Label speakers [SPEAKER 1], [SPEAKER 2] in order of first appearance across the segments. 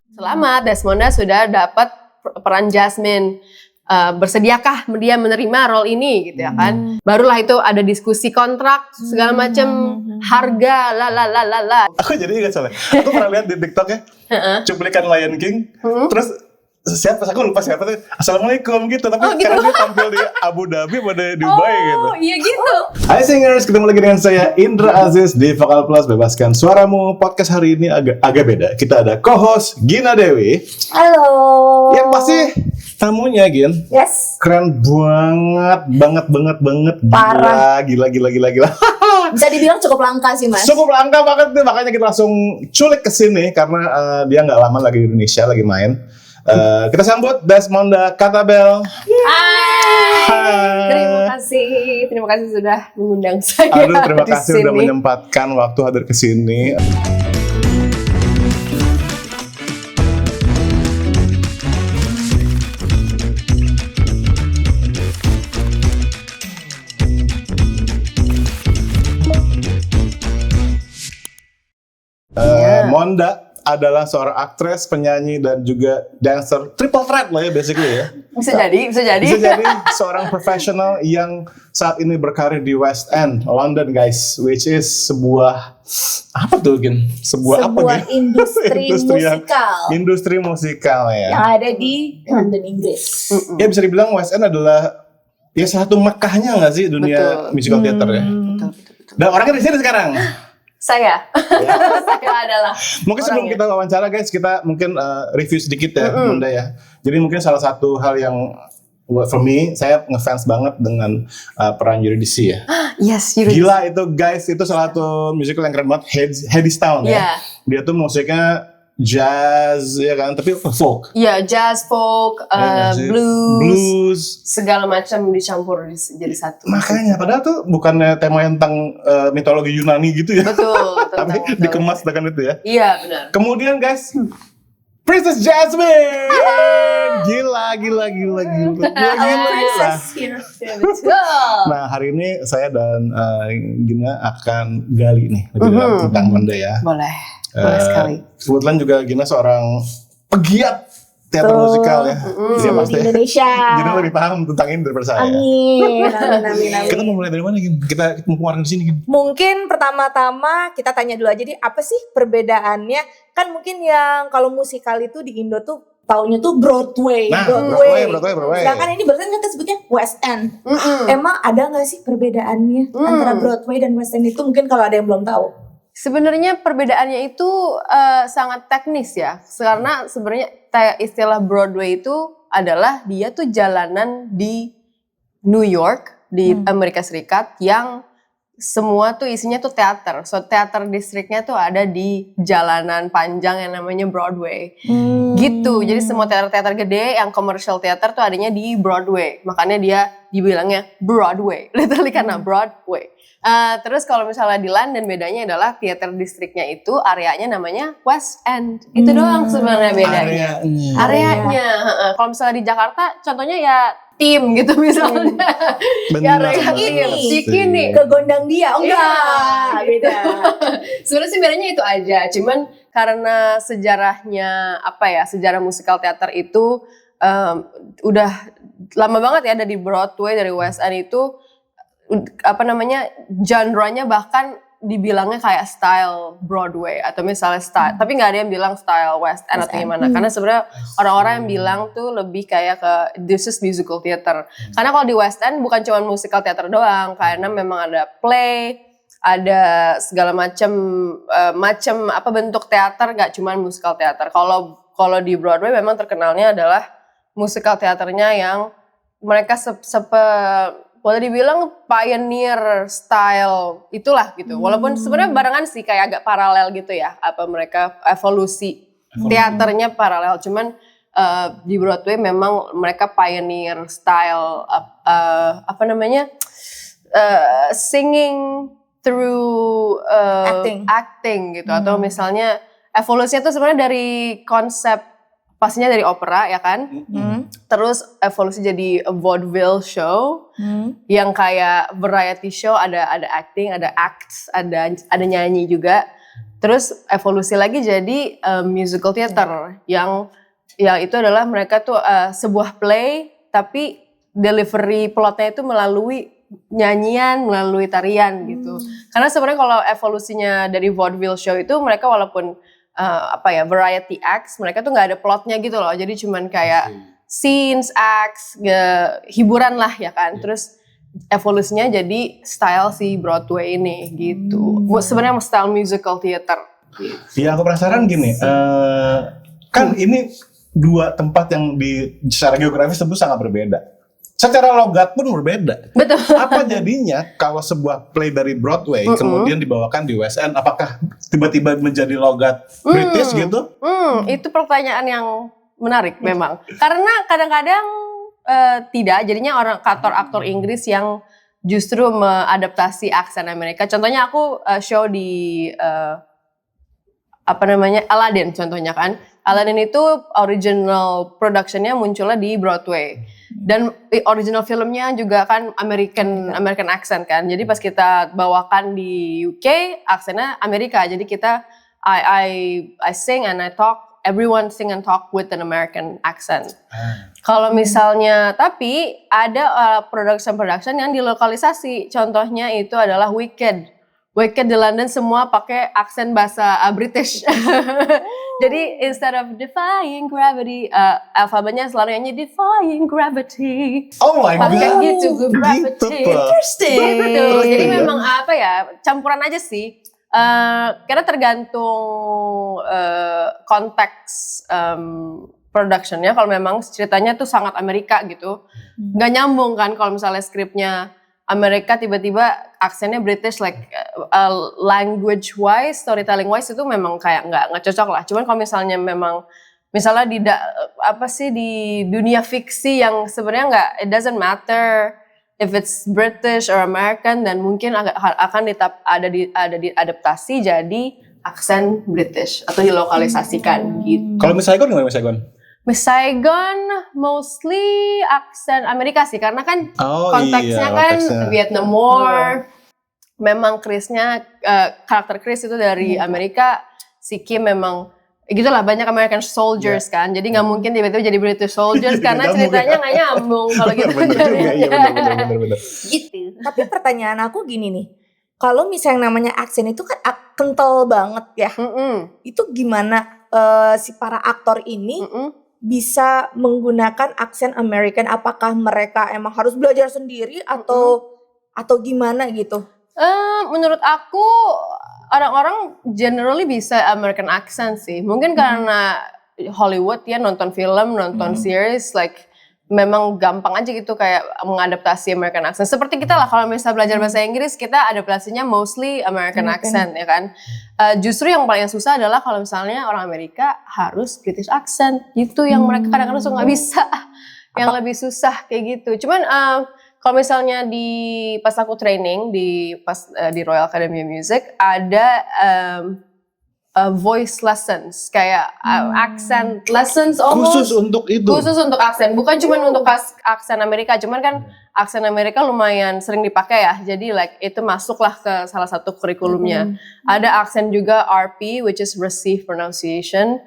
[SPEAKER 1] Selamat, Desmonda sudah dapat peran Jasmine. Bersediakah dia menerima role ini gitu ya kan? Barulah itu ada diskusi kontrak segala macam, harga la.
[SPEAKER 2] Aku jadi ingat soalnya. Aku pernah lihat di TikTok ya, cuplikan Lion King, terus aku lupa siapa tuh, Assalamualaikum gitu, tapi
[SPEAKER 1] gitu.
[SPEAKER 2] karena dia tampil di Abu Dhabi pada Dubai gitu.
[SPEAKER 1] Oh iya gitu.
[SPEAKER 2] Hai singers, ketemu lagi dengan saya Indra Aziz di Vokal Plus Bebaskan Suaramu. Podcast hari ini agak beda. Kita ada co-host Gina Dewi.
[SPEAKER 3] Halo.
[SPEAKER 2] Yang pasti tamunya Gin.
[SPEAKER 3] Yes.
[SPEAKER 2] Keren banget.
[SPEAKER 3] Parah.
[SPEAKER 2] Gila.
[SPEAKER 3] Bisa dibilang cukup langka sih, Mas.
[SPEAKER 2] Cukup langka banget nih, makanya kita langsung culik ke sini karena dia nggak lama lagi di Indonesia, lagi main. Kita sambut Desmonda Katabel.
[SPEAKER 1] Hai. Terima kasih sudah mengundang saya.
[SPEAKER 2] Aduh, terima kasih
[SPEAKER 1] sini.
[SPEAKER 2] sudah menyempatkan waktu hadir ke sini. Monda adalah seorang aktris, penyanyi, dan juga dancer. Triple threat lah ya, basically ya.
[SPEAKER 1] Bisa jadi.
[SPEAKER 2] Bisa jadi seorang profesional yang saat ini berkarir di West End, London guys. Which is sebuah, apa tuh Gin? Sebuah
[SPEAKER 3] industri musikal.
[SPEAKER 2] Industri musikal ya.
[SPEAKER 3] Yang ada di London, Inggris.
[SPEAKER 2] Ya bisa dibilang West End adalah ya salah satu Mekahnya nggak sih dunia musical theater ya.
[SPEAKER 1] Betul.
[SPEAKER 2] Dan orangnya di sini sekarang.
[SPEAKER 1] Saya adalah.
[SPEAKER 2] Mungkin sebelum kita wawancara guys, kita mungkin review sedikit ya, Monda ya. Jadi mungkin salah satu hal yang for me, saya ngefans banget dengan peran Eurydice ya.
[SPEAKER 1] Yes, Eurydice.
[SPEAKER 2] Gila itu guys, itu salah satu musical yang keren banget, Hadestown ya.
[SPEAKER 1] Yeah.
[SPEAKER 2] Dia tuh musiknya jazz ya kan, tapi folk.
[SPEAKER 1] Iya, jazz, folk, blues, segala macam dicampur jadi satu.
[SPEAKER 2] Makanya, padahal tuh bukannya tema tentang mitologi Yunani gitu ya.
[SPEAKER 1] Betul.
[SPEAKER 2] Tapi dikemas dengan itu ya.
[SPEAKER 1] Iya, benar.
[SPEAKER 2] Kemudian guys, Princess Jasmine. Gila.
[SPEAKER 3] Princess here.
[SPEAKER 1] Betul.
[SPEAKER 2] Nah, hari ini saya dan Gina akan gali nih lebih dalam tentang Monda ya.
[SPEAKER 1] Boleh sekali.
[SPEAKER 2] Kebetulan juga Gina seorang pegiat teater musikal ya. Jadi pasti
[SPEAKER 3] di Indonesia.
[SPEAKER 2] Gina lebih paham tentang ini daripada saya.
[SPEAKER 3] Amin.
[SPEAKER 2] Kita mau mulai dari mana Gin? Kita kemarin di sini Gin.
[SPEAKER 3] Mungkin pertama-tama kita tanya dulu aja, jadi apa sih perbedaannya? Kan mungkin yang kalau musikal itu di Indo tuh taunya tuh Broadway.
[SPEAKER 2] Nah, Broadway.
[SPEAKER 3] Sedangkan ini berarti kan kita sebutnya West End. Emang ada nggak sih perbedaannya antara Broadway dan West End itu? Mungkin kalau ada yang belum tahu.
[SPEAKER 1] Sebenarnya perbedaannya itu sangat teknis ya, karena sebenarnya istilah Broadway itu adalah dia tuh jalanan di New York di Amerika Serikat yang semua tuh isinya tuh teater. So teater distriknya tuh ada di jalanan panjang yang namanya Broadway. Gitu. Jadi semua teater-teater gede yang commercial theater tuh adanya di Broadway. Makanya dia dibilangnya Broadway. Literally karena Broadway. Terus kalau misalnya di London bedanya adalah teater distriknya itu areanya namanya West End. Itu doang sebenarnya bedanya. Areanya. Kalau misalnya di Jakarta contohnya ya tim gitu misalnya. Ya area tim. Sikini
[SPEAKER 3] ke gondang dia. Enggak. Beda.
[SPEAKER 1] Sebenarnya sih bedanya itu aja. Cuman karena sejarahnya sejarah musikal teater itu udah lama banget ya, dari Broadway, dari West End itu genre-nya bahkan dibilangnya kayak style Broadway atau misalnya style, tapi nggak ada yang bilang style West End atau gimana, karena sebenarnya orang-orang yang bilang tuh lebih kayak ke this is musical theater. Karena kalau di West End bukan cuma musical theater doang, karena memang ada play, ada segala macam bentuk teater, nggak cuma musical theater. Kalau di Broadway memang terkenalnya adalah musical theaternya yang mereka boleh dibilang pioneer style itulah gitu. Walaupun sebenarnya barengan sih, kayak agak paralel gitu ya. Mereka evolusi teaternya paralel. Cuman di Broadway memang mereka pioneer style singing through acting gitu. Atau misalnya evolusinya tuh sebenarnya dari konsep pastinya dari opera ya kan, terus evolusi jadi a vaudeville show, yang kayak variety show, ada acting, ada acts, ada nyanyi juga, Terus evolusi lagi jadi musical theater yang itu adalah mereka tuh sebuah play tapi delivery plotnya itu melalui nyanyian, melalui tarian gitu. Karena sebenarnya kalau evolusinya dari vaudeville show itu mereka walaupun variety acts, mereka tuh nggak ada plotnya gitu loh. Jadi cuman kayak scenes, acts, hiburan lah ya kan. Terus evolusinya jadi style si Broadway ini gitu. Sebenarnya style musical theater. Gitu.
[SPEAKER 2] Ya aku penasaran gini, kan ini dua tempat yang secara geografis tentu sangat berbeda. Secara logat pun berbeda.
[SPEAKER 1] Betul.
[SPEAKER 2] Apa jadinya kalau sebuah play dari Broadway kemudian dibawakan di West End, apakah tiba-tiba menjadi logat British gitu?
[SPEAKER 1] Itu pertanyaan yang menarik memang. Karena kadang-kadang tidak, jadinya aktor Inggris yang justru mengadaptasi aksen Amerika. Contohnya aku show di Aladdin contohnya kan. Aladdin itu original productionnya munculnya di Broadway. Dan original filmnya juga kan American accent kan. Jadi pas kita bawakan di UK aksennya Amerika. Jadi kita I sing and I talk. Everyone sing and talk with an American accent. Kalau misalnya, tapi ada production yang dilokalisasi. Contohnya itu adalah Wicked. Wicked di London semua pakai aksen bahasa British. Jadi instead of defying gravity, alfabetnya selalu nyanyi defying gravity.
[SPEAKER 2] Oh my god.
[SPEAKER 1] Pakai gitu, gravity.
[SPEAKER 3] Interesting.
[SPEAKER 1] Betul. Jadi memang campuran aja sih. Karena tergantung konteks productionnya. Kalau memang ceritanya tuh sangat Amerika gitu, nggak nyambung kan kalau misalnya skripnya Amerika tiba-tiba aksennya British, like language wise, storytelling wise itu memang kayak nggak cocok lah. Cuman kalau misalnya di dunia fiksi yang sebenarnya nggak, it doesn't matter if it's British or American, dan mungkin akan ada diadaptasi jadi aksen British atau dilokalisasikan gitu.
[SPEAKER 2] Kalau Miss Saigon gimana Miss Saigon?
[SPEAKER 1] Miss Saigon mostly aksen Amerika sih, karena kan konteksnya Vietnam War. Memang karakter Chris itu dari Amerika, si Kim memang gitulah, banyak American soldiers kan, jadi nggak mungkin tiba-tiba jadi British soldiers karena ceritanya nggak nyambung kalau gitu.
[SPEAKER 2] Bener.
[SPEAKER 3] Gitu. Tapi pertanyaan aku gini nih, kalau misalnya namanya aksen itu kan kental banget ya, itu gimana si para aktor ini bisa menggunakan aksen American? Apakah mereka emang harus belajar sendiri atau gimana gitu?
[SPEAKER 1] Menurut aku orang-orang generally bisa American accent sih. Mungkin karena Hollywood ya, nonton film, nonton series, like memang gampang aja gitu kayak mengadaptasi American accent. Seperti kita lah kalau misalnya belajar bahasa Inggris, kita adaptasinya mostly American accent ya kan. Justru yang paling susah adalah kalau misalnya orang Amerika harus British accent. Itu yang mereka kadang-kadang suka nggak bisa. Yang lebih susah kayak gitu. Cuman kalau misalnya pas aku training di Royal Academy of Music ada voice lessons kayak accent lessons
[SPEAKER 2] khusus untuk itu.
[SPEAKER 1] Khusus untuk aksen, bukan cuma untuk aksen Amerika, cuman kan aksen Amerika lumayan sering dipakai ya. Jadi like itu masuklah ke salah satu kurikulumnya. Ada aksen juga RP, which is received pronunciation.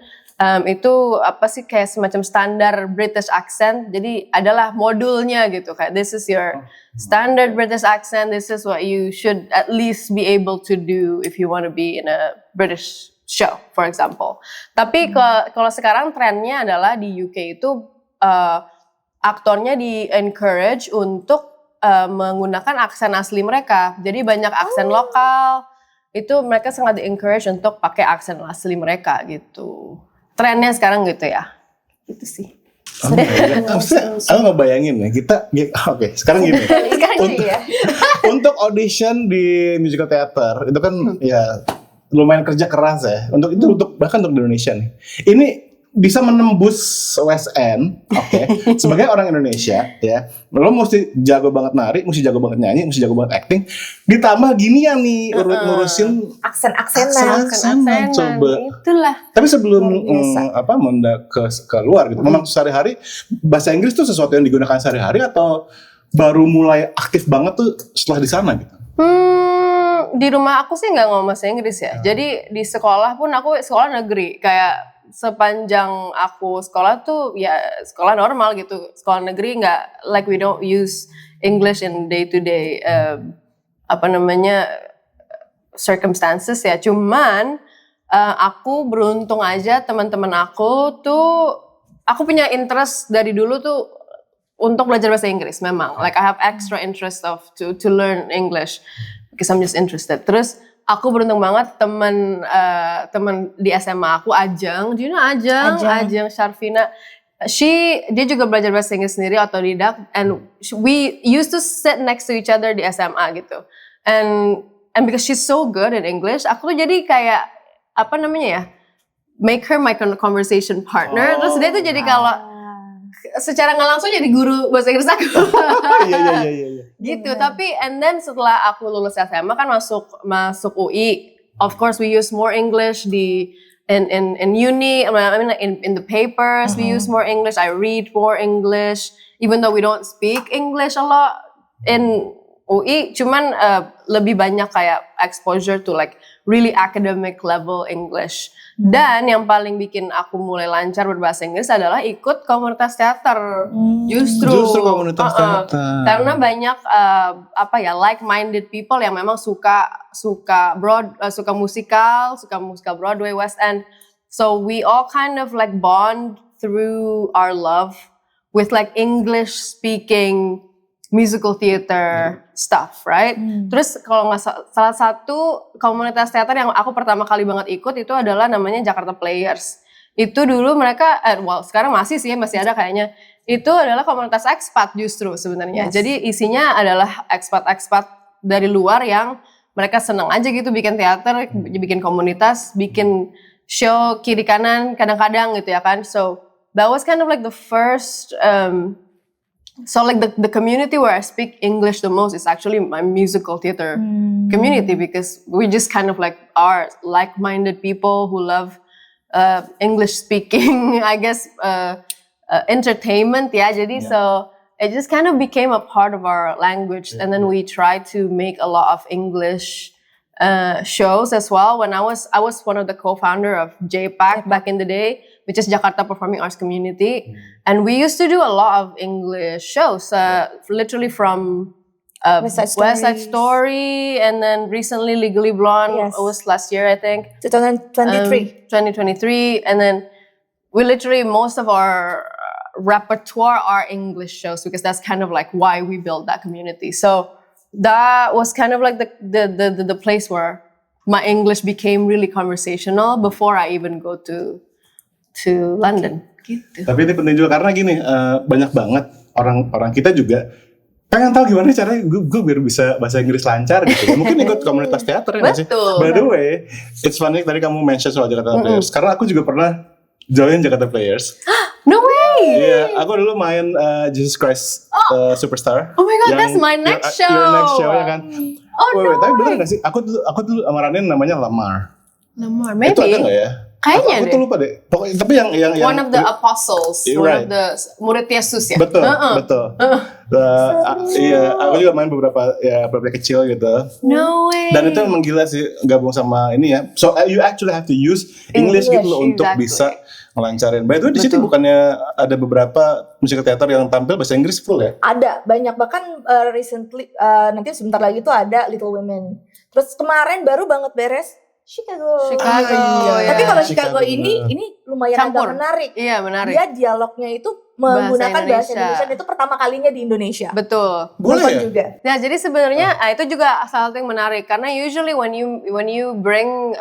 [SPEAKER 1] Itu kayak semacam standar British accent. Jadi adalah modulnya gitu, kayak this is your standard British accent, this is what you should at least be able to do if you want to be in a British show, for example. Tapi kalau sekarang trennya adalah di UK itu aktornya di encourage untuk menggunakan aksen asli mereka. Jadi banyak aksen lokal itu mereka sangat di encourage untuk pakai aksen asli mereka gitu. Trennya sekarang gitu ya, gitu sih.
[SPEAKER 2] Aku nggak bayangin ya sekarang gini. Untuk audition di musical theater itu kan ya lumayan kerja keras ya. Bahkan untuk di Indonesia nih. Ini bisa menembus West End, sebagai orang Indonesia ya, lo mesti jago banget nari, mesti jago banget nyanyi, mesti jago banget acting, ditambah gini ya nih ngurusin
[SPEAKER 3] aksen-aksenan
[SPEAKER 2] coba.
[SPEAKER 1] Itulah.
[SPEAKER 2] Tapi sebelum mendak ke luar gitu, memang sehari-hari bahasa Inggris tuh sesuatu yang digunakan sehari-hari atau baru mulai aktif banget tuh setelah di sana gitu?
[SPEAKER 1] Di rumah aku sih nggak ngomong bahasa Inggris ya. Jadi di sekolah pun aku sekolah negeri. Kayak sepanjang aku sekolah tuh ya sekolah normal gitu. Sekolah negeri nggak, like we don't use English in day to day circumstances ya. Cuman aku beruntung aja teman-teman aku tuh, aku punya interest dari dulu tuh untuk belajar bahasa Inggris memang. Like I have extra interest to learn English because I'm just interested. Terus aku beruntung banget teman di SMA aku Ajeng, do you know Ajeng Sharfina. Dia juga belajar bahasa Inggris sendiri otodidak, and we used to sit next to each other di SMA gitu. And because she's so good in English, aku tuh jadi kayak make her my conversation partner. Terus dia tuh jadi kalau secara nggak langsung jadi guru bahasa Inggris aku.
[SPEAKER 2] Iya.
[SPEAKER 1] Gitu. Tapi and then setelah aku lulus SMA kan masuk UI. Of course we use more English in uni. I mean in the papers we use more English. I read more English even though we don't speak English a lot in UI. Cuman lebih banyak kayak exposure to like really academic level English. Dan yang paling bikin aku mulai lancar berbahasa Inggris adalah ikut komunitas teater. Justru
[SPEAKER 2] komunitas teater.
[SPEAKER 1] Karena banyak like-minded people yang memang suka musikal Broadway, West End. So we all kind of like bond through our love with like English speaking musical theater stuff, right? Terus kalau nggak salah satu komunitas teater yang aku pertama kali banget ikut itu adalah namanya Jakarta Players. Itu dulu mereka, sekarang masih ada kayaknya. Itu adalah komunitas ekspat justru sebenarnya. Jadi isinya adalah ekspat-ekspat dari luar yang mereka seneng aja gitu bikin teater, bikin komunitas, bikin show kiri kanan kadang-kadang gitu ya kan. So that was kind of like the first. So like the community where I speak English the most is actually my musical theater community, because we just kind of like are like-minded people who love English speaking, I guess, entertainment ya. Jadi so it just kind of became a part of our language, and then we try to make a lot of English shows as well. When I was one of the co-founder of JPAC back in the day, which is Jakarta Performing Arts Community, and we used to do a lot of English shows, literally from West Side Story, and then recently Legally Blonde. It was last year, I think.
[SPEAKER 3] 2023.
[SPEAKER 1] 2023, and then we literally most of our repertoire are English shows, because that's kind of like why we built that community. So that was kind of like the place where my English became really conversational before I even go to London. Gitu.
[SPEAKER 2] Tapi ini penting juga karena gini, banyak banget orang kita juga pengen tahu gimana caranya gue biar bisa bahasa Inggris lancar gitu. Mungkin ikut komunitas teater ya sih. By the way, it's funny tadi kamu mention soal Jakarta Players. Karena aku juga pernah join Jakarta Players.
[SPEAKER 1] No way!
[SPEAKER 2] Iya, aku dulu main Jesus Christ Superstar.
[SPEAKER 1] Oh my god, that's my next show.
[SPEAKER 2] Your next show ya kan.
[SPEAKER 1] No
[SPEAKER 2] tapi bener gak sih? Aku dulu amaranin namanya Lamar.
[SPEAKER 1] Maybe.
[SPEAKER 2] Itu ada gak ya?
[SPEAKER 1] Kayaknya
[SPEAKER 2] aku tuh lupa deh. Pokoknya tapi yang
[SPEAKER 1] one of the apostles, one of the murid Yesus ya.
[SPEAKER 2] Betul. Iya, aku juga main beberapa kecil gitu.
[SPEAKER 1] No way.
[SPEAKER 2] Dan itu emang gila sih gabung sama ini ya. So you actually have to use English gitu loh untuk bisa ngelancarin. By the way di situ bukannya ada beberapa musical theater yang tampil bahasa Inggris full ya?
[SPEAKER 3] Ada, banyak, bahkan recently nanti sebentar lagi tuh ada Little Women. Terus kemarin baru banget beres Chicago.
[SPEAKER 1] Iya.
[SPEAKER 3] Tapi kalau Chicago ini lumayan agak menarik.
[SPEAKER 1] Iya, menarik.
[SPEAKER 3] Dia dialognya itu menggunakan bahasa Indonesia. Itu pertama kalinya di Indonesia.
[SPEAKER 1] Betul.
[SPEAKER 2] Boleh ya?
[SPEAKER 3] Juga.
[SPEAKER 1] Nah, jadi sebenarnya itu juga salah satu yang menarik, karena usually when you bring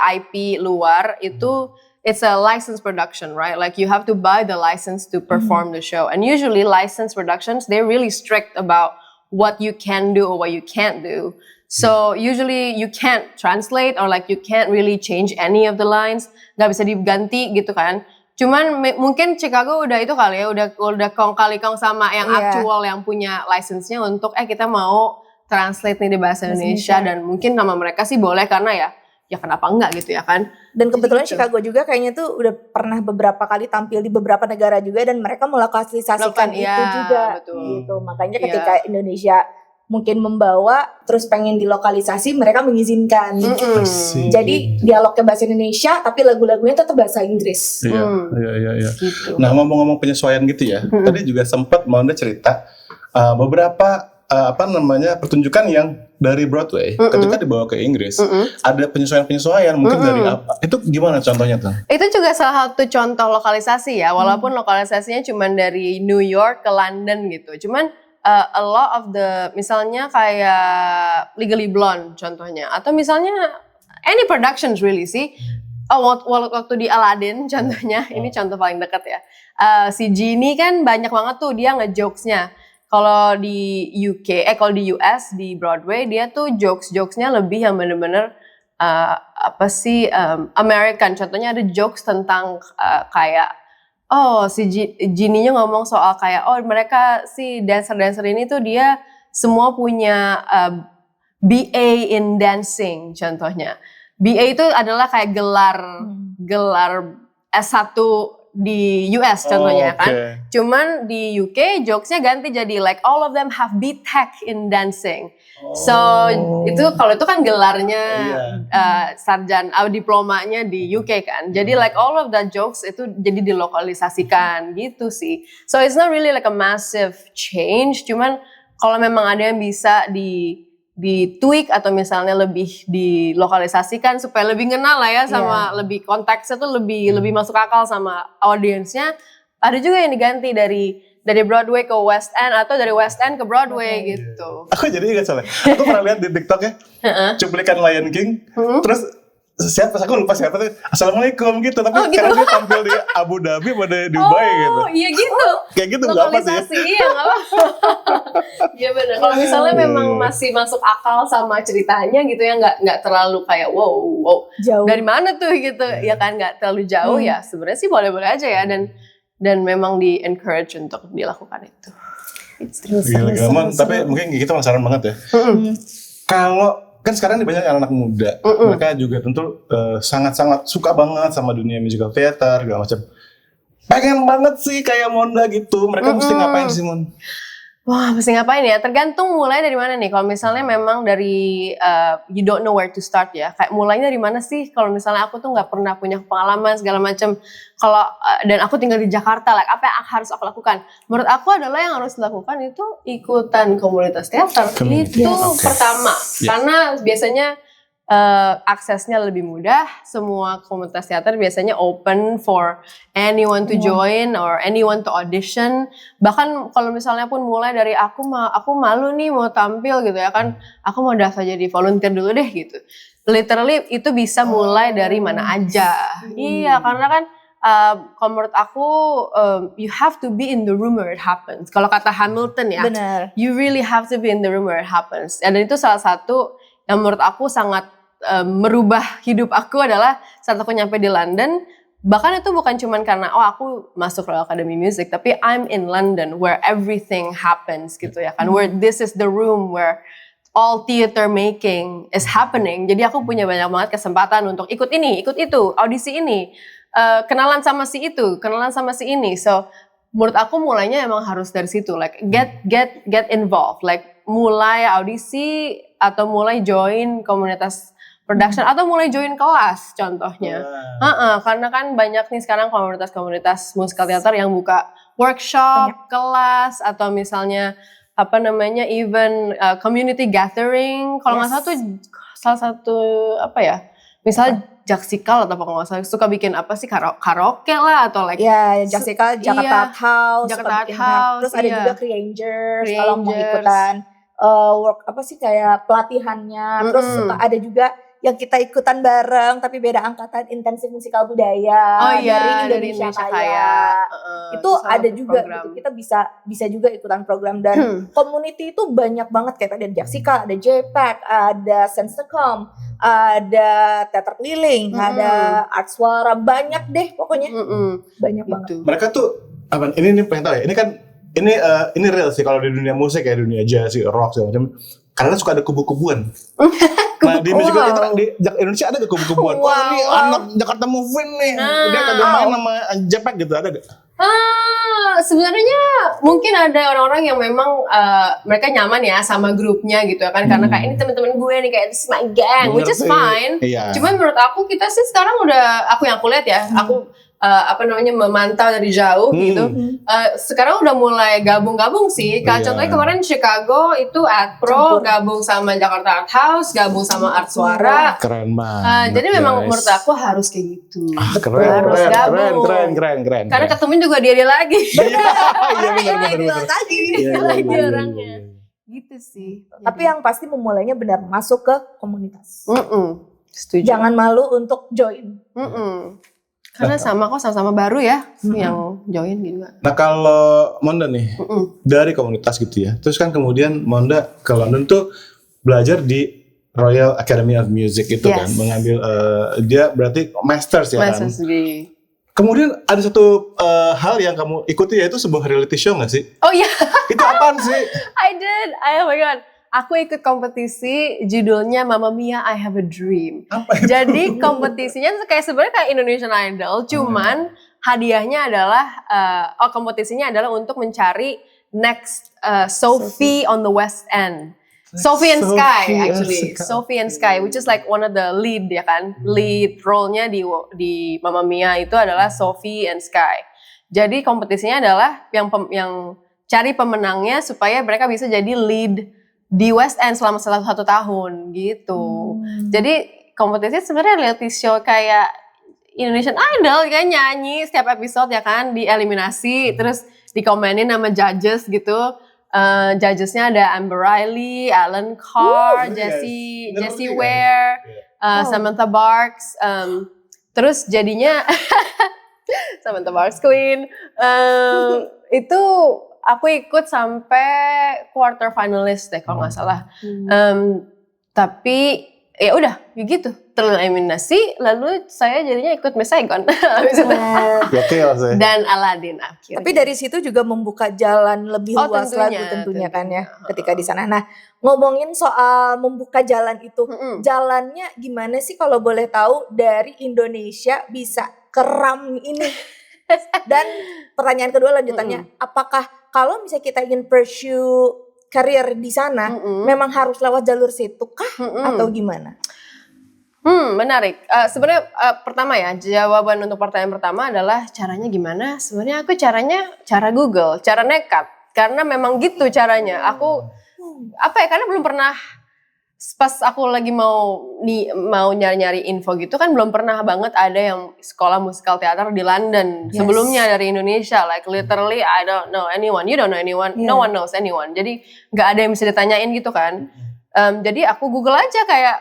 [SPEAKER 1] IP luar itu it's a licensed production, right? Like you have to buy the license to perform the show. And usually licensed productions, they're really strict about what you can do or what you can't do. So usually you can't translate or like you can't really change any of the lines. Gak bisa diganti gitu kan. Cuman mungkin Chicago udah itu kali ya, udah kong kali kong sama yang actual yang punya license-nya untuk kita mau translate nih di bahasa Indonesia. Dan mungkin nama mereka sih boleh karena ya kenapa enggak gitu ya kan.
[SPEAKER 3] Dan kebetulan Chicago juga kayaknya tuh udah pernah beberapa kali tampil di beberapa negara juga, dan mereka melokalisasikan itu juga.
[SPEAKER 1] Betul.
[SPEAKER 3] Gitu. Makanya ketika Indonesia mungkin membawa terus pengen dilokalisasi, mereka mengizinkan. Jadi dialognya bahasa Indonesia tapi lagu-lagunya tetap bahasa Inggris.
[SPEAKER 2] Iya.
[SPEAKER 1] Gitu.
[SPEAKER 2] Nah, ngomong-ngomong penyesuaian gitu ya. Tadi juga sempat Maunda cerita beberapa pertunjukan yang dari Broadway ketika dibawa ke Inggris ada penyesuaian mungkin dari apa? Itu gimana contohnya tuh?
[SPEAKER 1] Itu juga salah satu contoh lokalisasi ya, walaupun lokalisasinya cuma dari New York ke London gitu. Cuman a lot of the, misalnya kayak Legally Blonde contohnya, atau misalnya any productions really sih. Waktu di Aladdin contohnya, ini contoh paling dekat ya. Si Genie kan banyak banget tuh dia nge-jokesnya. Kalau di kalau di US di Broadway dia tuh jokesnya lebih yang bener-bener American. Contohnya ada jokes tentang kayak si Genie-nya ngomong soal kayak mereka si dancer ini tuh dia semua punya BA in dancing contohnya. BA itu adalah kayak gelar S1 di US contohnya kan. Cuman di UK jokesnya ganti jadi like all of them have BTech in dancing. So itu kalau itu kan gelarnya diplomanya di UK kan. Jadi like all of that jokes itu jadi dilokalisasikan gitu sih. So it's not really like a massive change. Cuman kalau memang ada yang bisa di tweak atau misalnya lebih dilokalisasikan supaya lebih ngena lah ya sama lebih konteksnya tuh lebih masuk akal sama audiensnya. Ada juga yang diganti dari Broadway ke West End atau dari West End ke Broadway gitu.
[SPEAKER 2] Aku jadi ingat soalnya. Aku pernah lihat di TikTok ya cuplikan Lion King. Terus siapa? Aku lupa siapa tuh. Assalamualaikum gitu. Tapi karena dia tampil di Abu Dhabi pada Dubai gitu.
[SPEAKER 1] Oh iya gitu.
[SPEAKER 2] Kayak gitu nggak apa sih?
[SPEAKER 1] Lokalisasi iya nggak apa. Iya benar. Kalau misalnya memang masih masuk akal sama ceritanya gitu ya, nggak terlalu kayak wow
[SPEAKER 3] Jauh.
[SPEAKER 1] dari mana tuh gitu ya kan, nggak terlalu jauh ya. Sebenarnya sih boleh-boleh aja ya, dan memang di encourage untuk dilakukan itu.
[SPEAKER 2] Gila. Tapi mungkin kita penasaran banget ya. Kalau kan sekarang nih banyak anak muda, mereka juga tentu sangat-sangat suka banget sama dunia musical theater segala macam. Pengen banget sih kayak Monda gitu. Mereka mesti ngapain sih, Mon?
[SPEAKER 1] Wah, mesti ngapain ya? Tergantung mulai dari mana nih. Kalau misalnya memang dari you don't know where to start ya. Kayak mulainya dari mana sih? Kalau misalnya aku tuh nggak pernah punya pengalaman segala macam. Kalau dan aku tinggal di Jakarta, like apa yang harus aku lakukan? Menurut aku adalah yang harus dilakukan itu ikutan komunitas teater. Itu pertama, karena biasanya aksesnya lebih mudah. Semua komunitas teater biasanya open for anyone to join or anyone to audition. Bahkan kalau misalnya pun mulai dari aku malu nih mau tampil gitu ya kan, aku mau daftar jadi volunteer dulu deh gitu. Literally itu bisa mulai dari mana aja. Iya, karena kan kalau menurut aku you have to be in the room where it happens. Kalau kata Hamilton ya,
[SPEAKER 3] Benar.
[SPEAKER 1] you really have to be in the room where it happens. Dan itu salah satu yang menurut aku sangat merubah hidup aku adalah saat aku nyampe di London. Bahkan itu bukan cuman karena aku masuk Royal Academy Music, tapi I'm in London where everything happens gitu ya kan. Where this is the room where all theater making is happening. Jadi aku punya banyak banget kesempatan untuk ikut ini, ikut itu, audisi ini, kenalan sama si itu, kenalan sama si ini. So menurut aku mulainya emang harus dari situ, like get involved, like mulai audisi atau mulai join komunitas production atau mulai join kelas contohnya. Karena kan banyak nih sekarang komunitas musikal teater yang buka workshop, kelas, atau misalnya even community gathering. Kalau nggak salah tuh salah satu misalnya Jaksikal atau apa nggak salah suka bikin karaoke lah atau like
[SPEAKER 3] Jaksikal, Jakarta Art House, terus ada juga Creangers kalau mau ikutan kayak pelatihannya. Terus suka ada juga yang kita ikutan bareng tapi beda angkatan, intensif musikal budaya dari Indonesia Kaya. Itu ada juga gitu. Kita bisa juga ikutan program, dan community itu banyak banget, kayak tadi ada Jaksika, ada JPEG, ada Sensecom, ada Teater Keliling, ada Art Suara, banyak deh pokoknya. Banyak banget.
[SPEAKER 2] Mereka tuh ini pengen tahu ya. Ini kan ini real sih kalau di dunia musik ya, dunia jazz, rock segala macam. Karena suka ada kubu-kubuan. Nah di musical itu di Indonesia ada gak kubu-kubuan? Ini anak Jakarta Moving nih, dia kagak main sama JPEG gitu, ada gak?
[SPEAKER 1] Sebenarnya mungkin ada orang-orang yang memang mereka nyaman ya sama grupnya gitu ya kan, karena kayak ini teman-teman gue nih, kayak this is my gang, which is fine. Cuman menurut aku, kita sih sekarang udah, aku lihat ya, aku memantau dari jauh gitu. Sekarang udah mulai gabung-gabung sih. Kayak contohnya kemarin Chicago itu Pro gabung sama Jakarta Art House, gabung sama Art Suara.
[SPEAKER 2] Keren banget.
[SPEAKER 1] Jadi memang menurut aku harus kayak gitu.
[SPEAKER 2] Keren.
[SPEAKER 1] Karena ketemu juga dia lagi.
[SPEAKER 2] Iya benar.
[SPEAKER 1] Lagi orangnya. Gitu sih.
[SPEAKER 3] Tapi yang pasti memulainya benar masuk ke komunitas.
[SPEAKER 1] Setuju.
[SPEAKER 3] Jangan malu untuk join.
[SPEAKER 1] Karena sama-sama baru ya yang join gitu.
[SPEAKER 2] Nah kalau Monda nih dari komunitas gitu ya, terus kan kemudian Monda ke London tuh belajar di Royal Academy of Music itu kan, mengambil dia berarti masters ya kan. Kemudian ada satu hal yang kamu ikuti, yaitu sebuah reality show nggak sih?
[SPEAKER 1] Oh iya.
[SPEAKER 2] Itu apaan sih?
[SPEAKER 1] I did. Oh my god. Aku ikut kompetisi judulnya Mamma Mia I Have a Dream.
[SPEAKER 2] Apa itu?
[SPEAKER 1] Jadi kompetisinya kayak sebenarnya kayak Indonesian Idol, cuman hadiahnya adalah kompetisinya adalah untuk mencari next Sophie on the West End. Sophie and Sky actually. Sophie and Sky, which is like one of the lead ya kan. Lead role-nya di Mamma Mia itu adalah Sophie and Sky. Jadi kompetisinya adalah yang cari pemenangnya supaya mereka bisa jadi lead di West End selama 1 tahun gitu. Jadi kompetisi sebenarnya reality show kayak Indonesian Idol, kayak nyanyi setiap episode ya kan, dieliminasi terus dikomenin sama judges gitu. Judgesnya ada Amber Riley, Alan Carr, Jessie Ware, Samantha Barks. Terus jadinya Samantha Barks Queen. Itu aku ikut sampai quarter finalist deh kalau nggak salah. Tapi ya udah gitu, tereliminasi, lalu saya jadinya ikut Miss Saigon. Dan Aladdin akhirnya.
[SPEAKER 3] Tapi dari situ juga membuka jalan lebih luas lagi tentunya kan ya ketika di sana. Nah, ngomongin soal membuka jalan itu, jalannya gimana sih kalau boleh tahu dari Indonesia bisa ke RAM ini? Dan pertanyaan kedua lanjutannya, apakah kalau misalnya kita ingin pursue karir di sana, memang harus lewat jalur situ kah atau gimana?
[SPEAKER 1] Menarik. Sebenarnya pertama ya, jawaban untuk pertanyaan pertama adalah caranya gimana? Sebenarnya aku cara Google, cara nekat. Karena memang gitu caranya. Aku karena belum pernah, pas aku lagi mau nyari-nyari info gitu kan, belum pernah banget ada yang sekolah musikal teater di London sebelumnya dari Indonesia. Like literally I don't know anyone, you don't know anyone, no one knows anyone. Jadi nggak ada yang bisa ditanyain gitu kan. Jadi aku Google aja kayak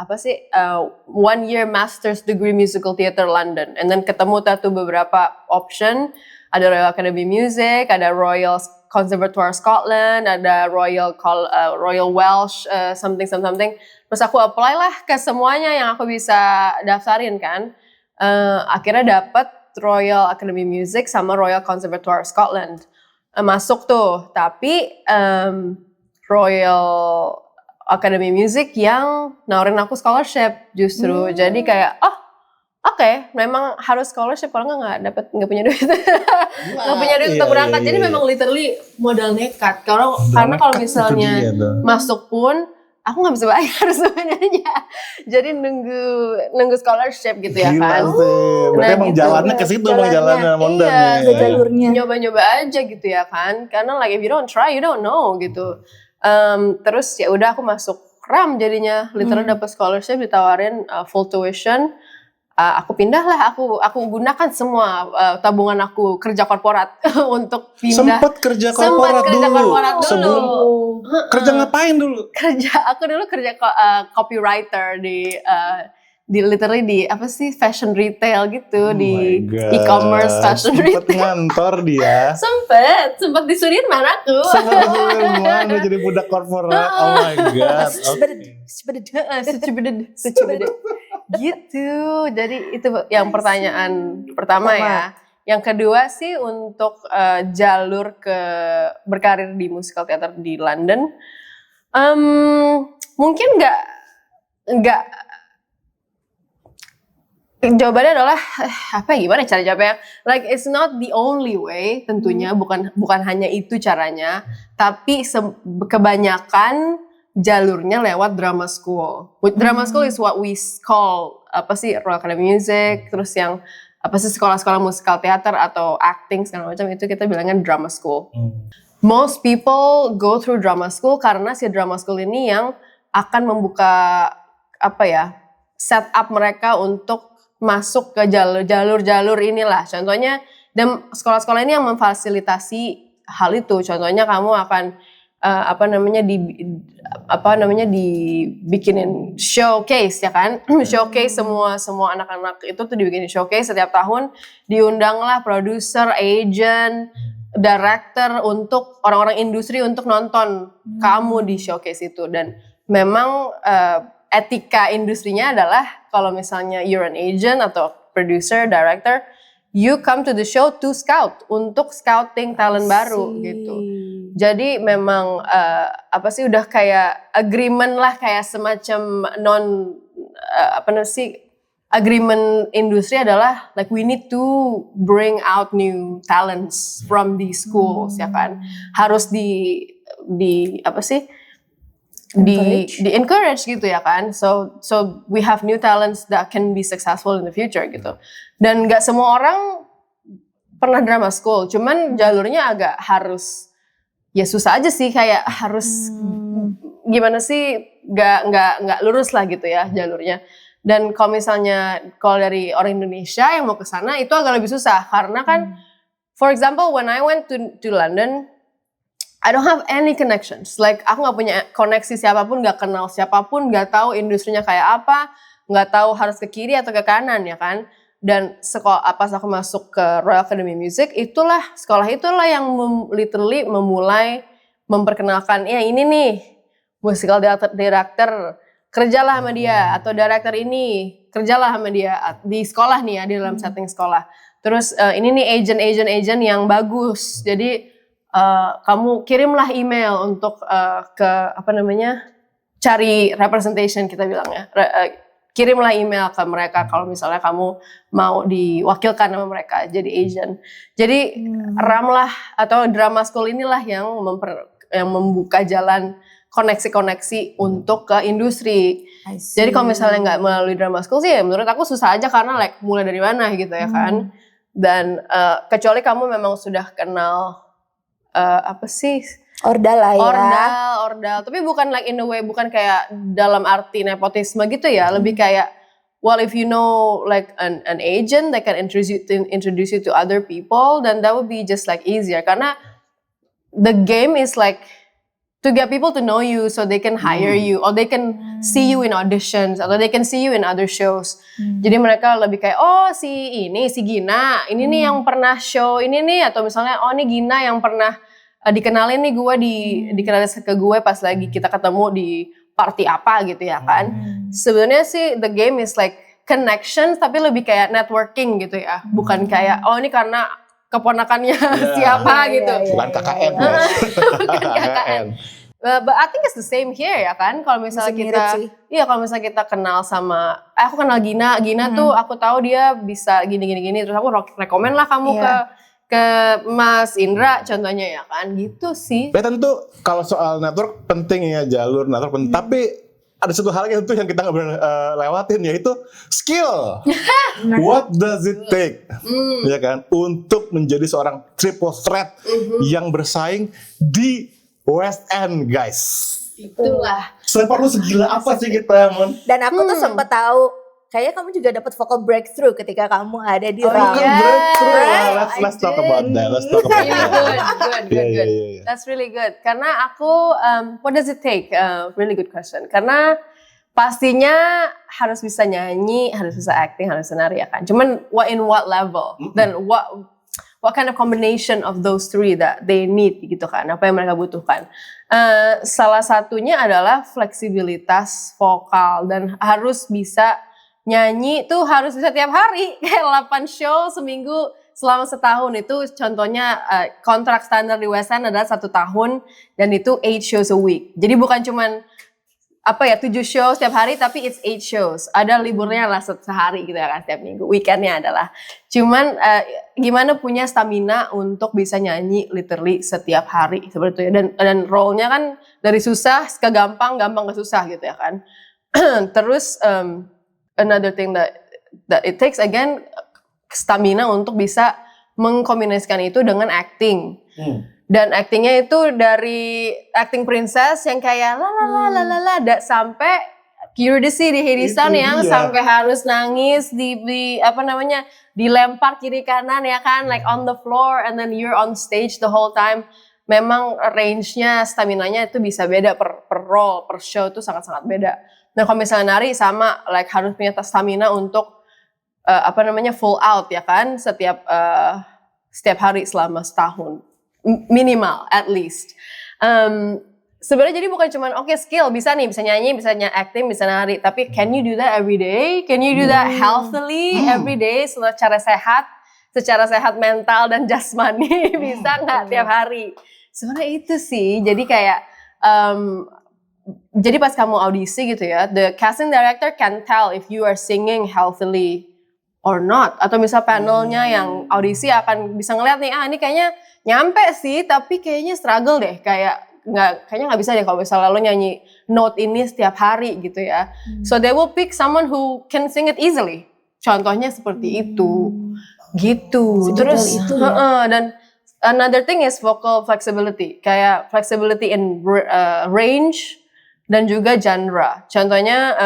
[SPEAKER 1] 1 year master's degree musical theater London, and then ketemu tuh beberapa option. Ada Royal Academy Music, ada Royal Conservatoire Scotland, ada Royal Welsh something. Terus aku apply lah ke semuanya yang aku bisa daftarin kan. Akhirnya dapet Royal Academy Music sama Royal Conservatoire Scotland. Masuk tuh, tapi Royal Academy Music yang nawarin aku scholarship justru. Jadi kayak memang harus scholarship, kalau nggak punya duit. Nggak punya duit untuk berangkat. Jadi memang literally modal nekat. Karena kalau misalnya masuk pun aku nggak bisa bayar sebenarnya. Jadi nunggu scholarship gitu ya kan.
[SPEAKER 2] Berarti emang jalannya ke situ, emang jalannya Monda nih.
[SPEAKER 3] Jalurnya.
[SPEAKER 1] Nyoba-nyoba aja gitu ya kan. Karena like if you don't try, you don't know gitu. Terus ya udah aku masuk RAM jadinya, literally dapat scholarship, ditawarin full tuition. Aku pindah lah, aku gunakan semua tabungan aku kerja korporat untuk pindah.
[SPEAKER 2] Sempat kerja korporat dulu. Sebelum kerja ngapain dulu?
[SPEAKER 1] Aku dulu kerja copywriter di literally di fashion retail gitu, di e-commerce fashion retail.
[SPEAKER 2] Sempet ngantor dia.
[SPEAKER 1] Sempet disuruhin mana aku.
[SPEAKER 2] Udah jadi budak korporat. Oh my god.
[SPEAKER 1] Secibeded. Gitu. Jadi itu yang pertanyaan pertama ya. Yang kedua sih untuk jalur berkarir di musical theater di London. Mungkin nggak Jawabannya adalah gimana cara jawabnya? Like it's not the only way tentunya, bukan hanya itu caranya, tapi kebanyakan jalurnya lewat drama school. Drama school is what we call Royal Academy of Music, terus yang sekolah-sekolah musikal teater atau acting segala macam itu kita bilangnya drama school. Most people go through drama school karena si drama school ini yang akan membuka set up mereka untuk masuk ke jalur-jalur inilah. Contohnya, dan sekolah-sekolah ini yang memfasilitasi hal itu. Contohnya kamu akan dibikinin showcase ya kan? Showcase semua anak-anak itu tuh dibikinin showcase setiap tahun. Diundanglah produser, agent, director untuk orang-orang industri untuk nonton kamu di showcase itu. Dan memang etika industrinya adalah kalau misalnya you're an agent atau producer, director, you come to the show to scout, untuk scouting talent baru gitu. Jadi memang udah kayak agreement lah, kayak semacam agreement industri adalah like we need to bring out new talents from these schools ya kan. Harus di encourage gitu ya kan. So we have new talents that can be successful in the future gitu. Dan nggak semua orang pernah drama school, cuman jalurnya agak harus susah aja sih, kayak harus gimana sih, nggak lurus lah gitu ya jalurnya. Dan kalau dari orang Indonesia yang mau ke sana itu agak lebih susah karena kan for example when I went to London, I don't have any connections. Like aku nggak punya koneksi siapapun, nggak kenal siapapun, nggak tahu industrinya kayak apa, nggak tahu harus ke kiri atau ke kanan ya kan. Dan pas aku masuk ke Royal Academy of Music, sekolah itulah yang literally memulai memperkenalkan ya ini nih musical director, kerjalah sama dia, atau director ini kerjalah sama dia di sekolah nih ya, di dalam setting sekolah. Terus ini nih agent yang bagus. Jadi kamu kirimlah email untuk cari representation kita bilangnya. Kirimlah email ke mereka kalau misalnya kamu mau diwakilkan sama mereka jadi agent. Jadi ramlah atau drama school inilah yang membuka jalan koneksi-koneksi untuk ke industri. Jadi kalau misalnya nggak melalui drama school sih, ya menurut aku susah aja karena mulai dari mana gitu ya kan. Dan kecuali kamu memang sudah kenal
[SPEAKER 3] Ordal lah ya.
[SPEAKER 1] Ordal. Tapi bukan in a way, bukan kayak dalam arti nepotisme gitu ya. Lebih kayak, well if you know like an agent that can introduce you to other people, then that would be just like easier. Karena the game is like to get people to know you so they can hire you, or they can see you in auditions, atau they can see you in other shows. Jadi mereka lebih kayak, oh si Gina, ini nih yang pernah show ini nih, atau misalnya oh ini Gina yang pernah dikenalin nih gue dikenalin ke gue pas lagi kita ketemu di party apa gitu ya kan. Sebenarnya sih the game is like connections, tapi lebih kayak networking gitu ya. Bukan kayak oh ini karena keponakannya siapa gitu.
[SPEAKER 2] Bukan KKN.
[SPEAKER 1] Bukan KKN. But I think it's the same here ya kan. Kalau misalnya kalau misalnya kita kenal sama, aku kenal Gina tuh aku tahu dia bisa gini, terus aku rekomen lah kamu ke Mas Indra contohnya ya kan, gitu sih.
[SPEAKER 2] Ya tentu kalau soal network penting ya, jalur network penting. Tapi ada satu hal yang kita nggak boleh lewatin, yaitu skill. What does it take, ya kan, untuk menjadi seorang triple threat yang bersaing di West End, guys.
[SPEAKER 1] Itulah.
[SPEAKER 2] Perlu segila apa sih kita, Mon?
[SPEAKER 3] Dan aku tuh sempet tahu, kayaknya kamu juga dapat vocal breakthrough ketika kamu ada di
[SPEAKER 2] Let's talk about that. Good.
[SPEAKER 1] That's really good. Karena aku, what does it take? Really good question. Karena pastinya harus bisa nyanyi, harus bisa acting, harus bisa nari ya kan. Cuman in what level? Dan what kind of combination of those three that they need gitu kan, apa yang mereka butuhkan. Salah satunya adalah fleksibilitas vokal, dan harus bisa nyanyi tuh harus bisa tiap hari, kayak 8 show seminggu selama setahun. Itu contohnya kontrak standar di West End adalah 1 tahun dan itu 8 shows a week. Jadi bukan cuman 7 show setiap hari tapi it's 8 shows. Ada liburnya lah sehari gitu ya kan setiap minggu. Weekendnya adalah. Cuman gimana punya stamina untuk bisa nyanyi literally setiap hari seperti itu ya. Dan role-nya kan dari susah ke gampang ke susah gitu ya kan. Terus another thing that it takes again stamina untuk bisa mengkombinasikan itu dengan acting. Dan actingnya itu dari acting princess yang kayak la sampai Eurydice di Hadestown yang sampai harus nangis dilempar kiri kanan ya kan, like on the floor and then you're on stage the whole time. Memang range-nya, staminanya itu bisa beda per role, per show itu sangat-sangat beda. Nah kalau misalnya nari sama, like harus punya stamina untuk full out ya kan, setiap hari selama setahun. Minimal, at least. Sebenarnya jadi bukan cuma skill, bisa nyanyi, bisa acting, bisa nari, tapi can you do that every day? Can you do that healthily every day secara sehat mental dan jasmani? Bisa nggak tiap hari? Sebenarnya itu sih, jadi kayak jadi pas kamu audisi gitu ya, the casting director can tell if you are singing healthily or not, atau misal panelnya yang audisi akan bisa ngeliat nih, ini kayaknya nyampe sih, tapi kayaknya struggle deh, kayaknya nggak bisa deh kalau misalnya lo nyanyi note ini setiap hari gitu ya. So they will pick someone who can sing it easily. Contohnya seperti itu, gitu. Terus dan another thing is vocal flexibility, kayak flexibility in range dan juga genre. Contohnya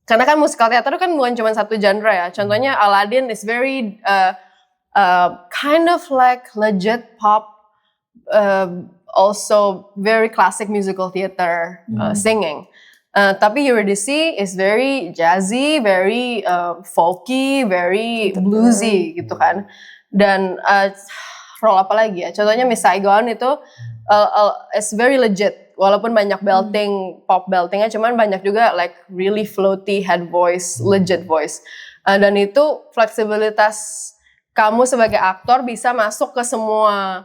[SPEAKER 1] karena kan musikal teater kan bukan cuma satu genre ya. Contohnya Aladdin is very kind of like legit pop, also very classic musical theater singing. Tapi Eurydice is very jazzy, very folky, very bluesy gitu kan. Dan role apa lagi ya? Contohnya Miss Saigon itu is very legit. Walaupun banyak belting, pop beltingnya, cuman banyak juga like really floaty head voice, legit voice. Dan itu fleksibilitas kamu sebagai aktor bisa masuk ke semua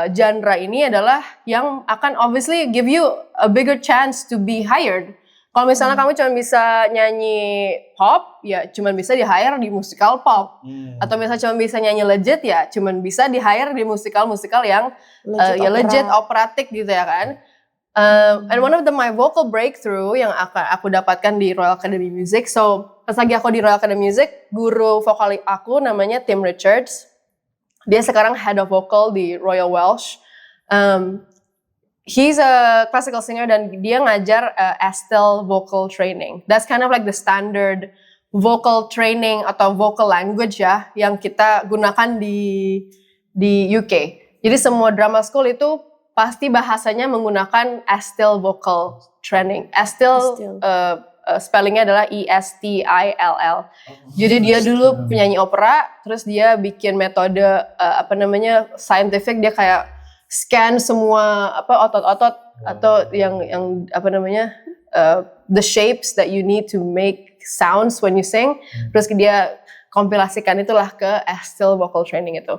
[SPEAKER 1] genre ini adalah yang akan obviously give you a bigger chance to be hired. Kalau misalnya kamu cuma bisa nyanyi pop, ya cuma bisa di-hire di musikal pop. Atau misalnya cuma bisa nyanyi legit, ya cuma bisa di-hire di musikal-musikal yang legit operatik gitu ya kan. And one of my vocal breakthrough yang aku dapatkan di Royal Academy Music. So pas lagi aku di Royal Academy Music, guru vokal aku namanya Tim Richards. Dia sekarang head of vocal di Royal Welsh. He's a classical singer dan dia ngajar Estelle vocal training. That's kind of like the standard vocal training atau vocal language ya yang kita gunakan di UK. Jadi semua drama school itu pasti bahasanya menggunakan Estelle vocal training. Estelle spellingnya adalah ESTILL. Jadi dia dulu penyanyi opera, terus dia bikin metode scientific, dia kayak scan semua otot-otot atau yang the shapes that you need to make sounds when you sing. Terus dia kompilasikan itulah ke Estelle vocal training itu.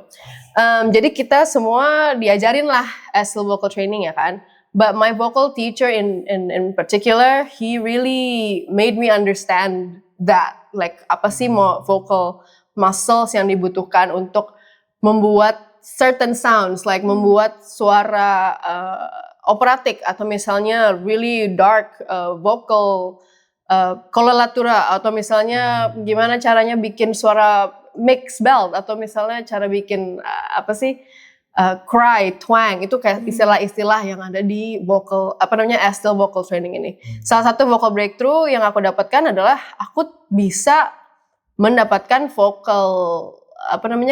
[SPEAKER 1] Jadi kita semua diajarin lah Estelle vocal training ya kan. But my vocal teacher in particular, he really made me understand that, like apa sih vocal muscles yang dibutuhkan untuk membuat certain sounds, like membuat suara operatik atau misalnya really dark vocal coloratura, atau misalnya gimana caranya bikin suara mixed belt, atau misalnya cara bikin cry, twang, itu kayak istilah-istilah yang ada di vocal, Estelle vocal training ini. Salah satu vocal breakthrough yang aku dapatkan adalah aku bisa mendapatkan vocal,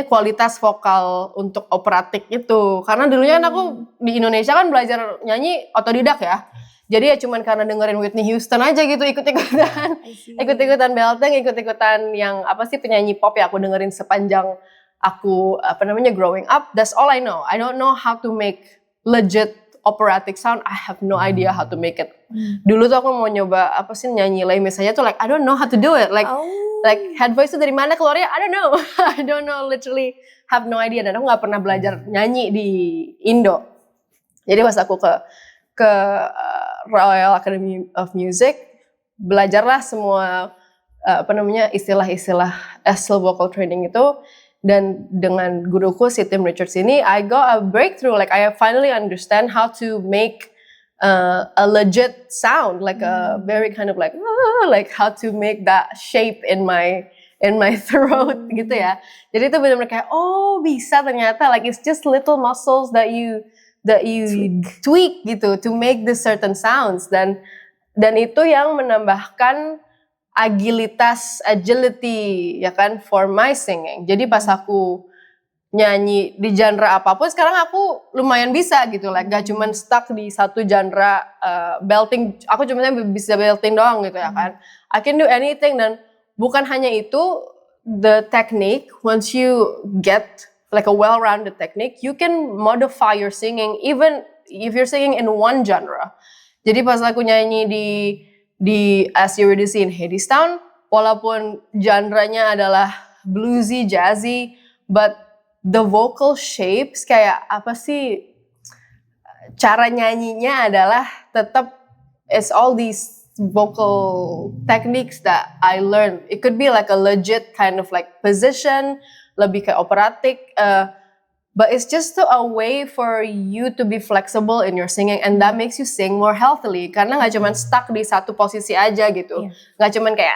[SPEAKER 1] kualitas vokal untuk operatik itu. Karena dulunya kan aku di Indonesia kan belajar nyanyi otodidak ya. Jadi ya cuman karena dengerin Whitney Houston aja gitu, ikut-ikutan belting, ikut-ikutan yang penyanyi pop ya aku dengerin sepanjang aku growing up. That's all I know. I don't know how to make legit operatic sound. I have no idea how to make it. Dulu tuh aku mau nyoba nyanyi Les Mis aja tuh like I don't know how to do it. Like head voice tuh dari mana keluarnya? I don't know. I don't know, literally have no idea. Dan aku nggak pernah belajar nyanyi di Indo. Jadi pas aku ke Royal Academy of Music, belajarlah semua istilah-istilah still vocal training itu, dan dengan guruku si Tim Richards ini, I got a breakthrough. Like I finally understand how to make a legit sound, like a very kind of like how to make that shape in my throat gitu ya. Jadi itu benar-benar kayak bisa ternyata, like it's just little muscles that you tweak gitu to make the certain sounds, dan itu yang menambahkan agility ya kan for my singing. Jadi pas aku nyanyi di genre apapun sekarang aku lumayan bisa gitu, like gak cuman stuck di satu genre belting, aku cuma bisa belting doang gitu ya kan. I can do anything, dan bukan hanya itu, the technique, once you get like a well-rounded technique, you can modify your singing even if you're singing in one genre. Jadi pas aku nyanyi di As You Were to See in Hadestown, walaupun genre-nya adalah bluesy, jazzy, but the vocal shapes kayak apa sih, cara nyanyinya adalah tetap it's all these vocal techniques that I learned. It could be like a legit kind of like position, lebih kayak operatic, but it's just a way for you to be flexible in your singing, and that makes you sing more healthily. Karena nggak cuman stuck di satu posisi aja gitu, nggak cuman kayak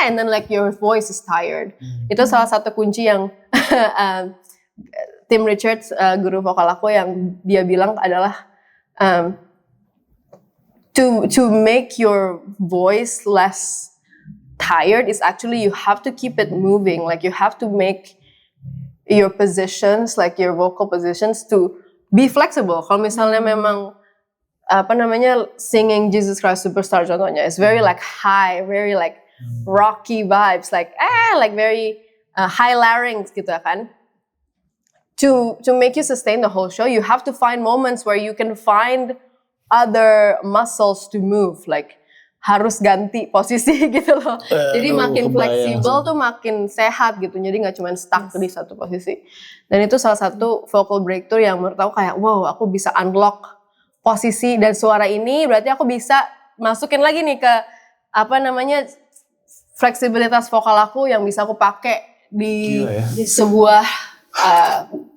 [SPEAKER 1] and then like your voice is tired. Itu salah satu kunci yang Tim Richards, guru vokal aku, yang dia bilang adalah to make your voice less tired is actually you have to keep it moving, like you have to make your positions, like your vocal positions, to be flexible. Kalau misalnya memang singing Jesus Christ Superstar contohnya, it's very like high, very like rocky vibes, like very high larynx gitu kan. To make you sustain the whole show, you have to find moments where you can find other muscles to move, like harus ganti posisi gitu loh. Jadi makin fleksibel tuh makin sehat gitu. Jadi nggak cuma stuck di satu posisi. Dan itu salah satu vocal breakthrough yang menurut aku kayak wow, aku bisa unlock posisi dan suara ini. Berarti aku bisa masukin lagi nih ke fleksibilitas vokal aku yang bisa aku pakai di sebuah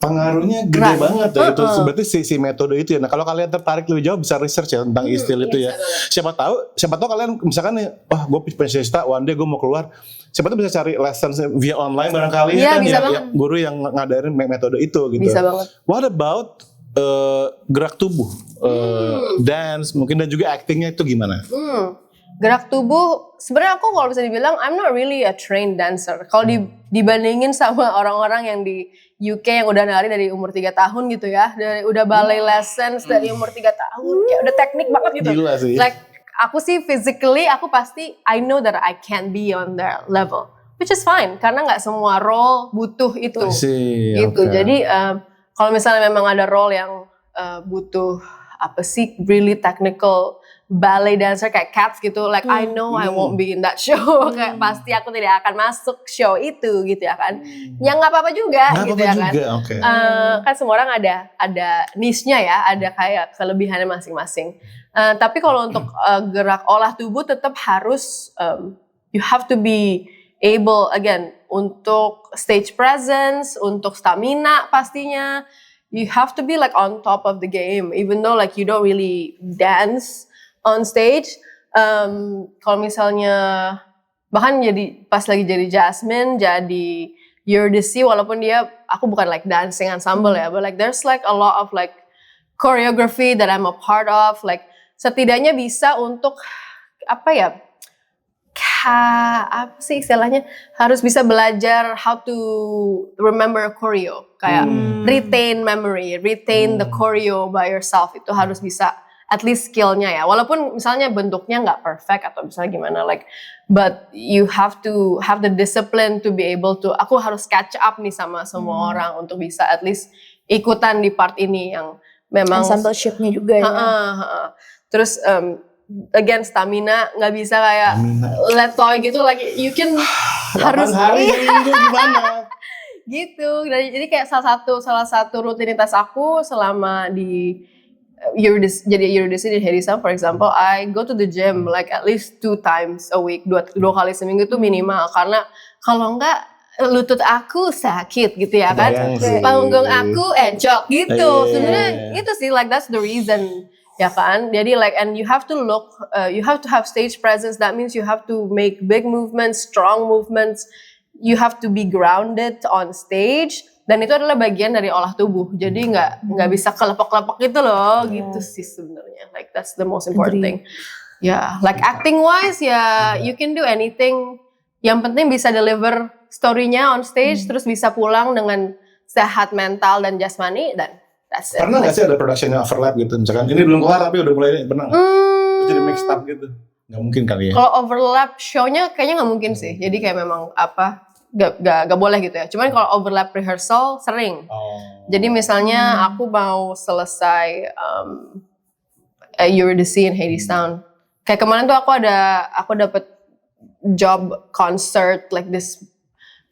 [SPEAKER 2] pengaruhnya gede banget ya itu. Berarti si metode itu ya. Nah kalau kalian tertarik lebih jauh bisa research ya tentang istilah itu ya. Siapa tahu kalian misalkan nih, gue punya cita one day gue mau keluar. Siapa tahu bisa cari lessons via online barangkali kan ya, guru yang ngadarin metode itu gitu.
[SPEAKER 1] Bisa banget.
[SPEAKER 2] What about gerak tubuh, dance mungkin, dan juga actingnya itu gimana?
[SPEAKER 1] Gerak tubuh, sebenarnya aku kalau bisa dibilang I'm not really a trained dancer. Kalau dibandingin sama orang-orang yang di UK yang udah nari dari umur 3 tahun gitu ya, udah ballet lessons dari umur 3 tahun, kayak udah teknik banget gitu.
[SPEAKER 2] Gila sih.
[SPEAKER 1] Like aku sih physically aku pasti I know that I can't be on their level, which is fine karena nggak semua role butuh itu. Gitu. Okay. Jadi kalau misalnya memang ada role yang butuh really technical ballet dancer kayak Cats gitu, like I know I won't be in that show, kayak pasti aku tidak akan masuk show itu gitu ya kan. Ya nggak apa-apa juga gitu ya kan.
[SPEAKER 2] Okay.
[SPEAKER 1] Kan semua orang ada niche-nya ya, ada kayak kelebihannya masing-masing. Tapi kalau untuk gerak olah tubuh tetap harus you have to be able again untuk stage presence, untuk stamina pastinya. You have to be like on top of the game, even though like you don't really dance on stage. Kalau misalnya bahkan pas lagi jadi Jasmine, jadi Eurydice, walaupun aku bukan like dancing ensemble ya, but like there's like a lot of like choreography that I'm a part of, like setidaknya bisa untuk apa sih istilahnya, harus bisa belajar how to remember a choreo, kayak retain memory, retain the choreo by yourself, itu harus bisa at least skillnya ya, walaupun misalnya bentuknya nggak perfect atau misalnya gimana, like but you have to have the discipline to be able to, aku harus catch up nih sama semua orang untuk bisa at least ikutan di part ini yang memang
[SPEAKER 3] ensemble-shipnya juga ya.
[SPEAKER 1] Terus again stamina, nggak bisa kayak letoy gitu, like you can harus
[SPEAKER 2] gimana
[SPEAKER 1] gitu. Jadi kayak salah satu rutinitas aku selama di jadi Eurydice di Hadestown, for example, I go to the gym like at least 2 times a week, dua kali seminggu tuh minimal, karena kalau enggak lutut aku sakit gitu ya kan, punggung aku encok gitu. Sebenarnya itu sih like that's the reason ya kan. Jadi like and you have to have stage presence. That means you have to make big movements, strong movements. You have to be grounded on stage. Dan itu adalah bagian dari olah tubuh. Jadi nggak bisa kelepek-kelepek gitu loh. Gitu sih sebenarnya. Like that's the most important thing. Yeah, like acting wise ya you can do anything. Yang penting bisa deliver story-nya on stage, terus bisa pulang dengan sehat mental dan jasmani, dan that's it.
[SPEAKER 2] Pernah nggak sih ada production yang overlap gitu? Misalkan ini belum keluar tapi udah mulai, pernah nggak? Jadi mixed up gitu? Nggak mungkin kali ya?
[SPEAKER 1] Kalau overlap show-nya kayaknya nggak mungkin sih. Jadi kayak memang gak boleh gitu ya. Cuman kalau overlap rehearsal sering. Jadi misalnya aku mau selesai Eurydice in Hadestown. Kayak kemarin tuh aku dapet job concert like this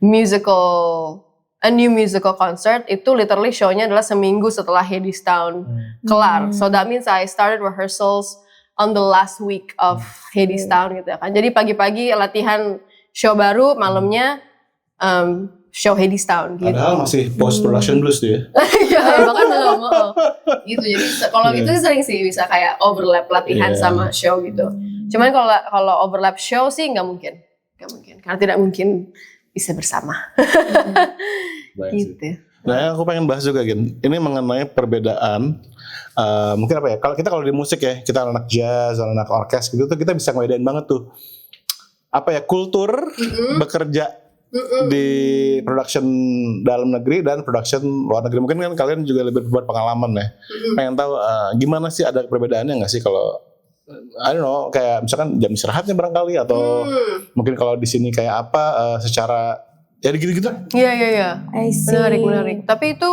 [SPEAKER 1] a new musical concert. Itu literally show-nya adalah seminggu setelah Hadestown kelar. So that means I started rehearsals on the last week of Hadestown gitu ya kan. Jadi pagi-pagi latihan show baru, malamnya show Hadestown gitu.
[SPEAKER 2] Padahal masih post production blues tuh ya.
[SPEAKER 1] Ya bahkan belum. Gitu. Jadi kalau itu sering sih bisa kayak overlap latihan sama show gitu. Cuman kalau overlap show sih nggak mungkin. Karena tidak mungkin bisa bersama. Gitu.
[SPEAKER 2] Nah, aku pengen bahas juga Gin. Ini mengenai perbedaan mungkin apa ya? Kalau di musik ya, kita anak jazz, anak orkes gitu tuh kita bisa ngebedain banget tuh. Apa ya? Kultur bekerja di production dalam negeri dan production luar negeri. Mungkin kan kalian juga lebih berpengalaman ya. Pengen tahu gimana sih, ada perbedaannya nggak sih kalau I don't know, kayak misalkan jam istirahatnya barangkali atau mungkin kalau di sini kayak apa secara ya gitu-gitu.
[SPEAKER 1] Iya. Menarik. Tapi itu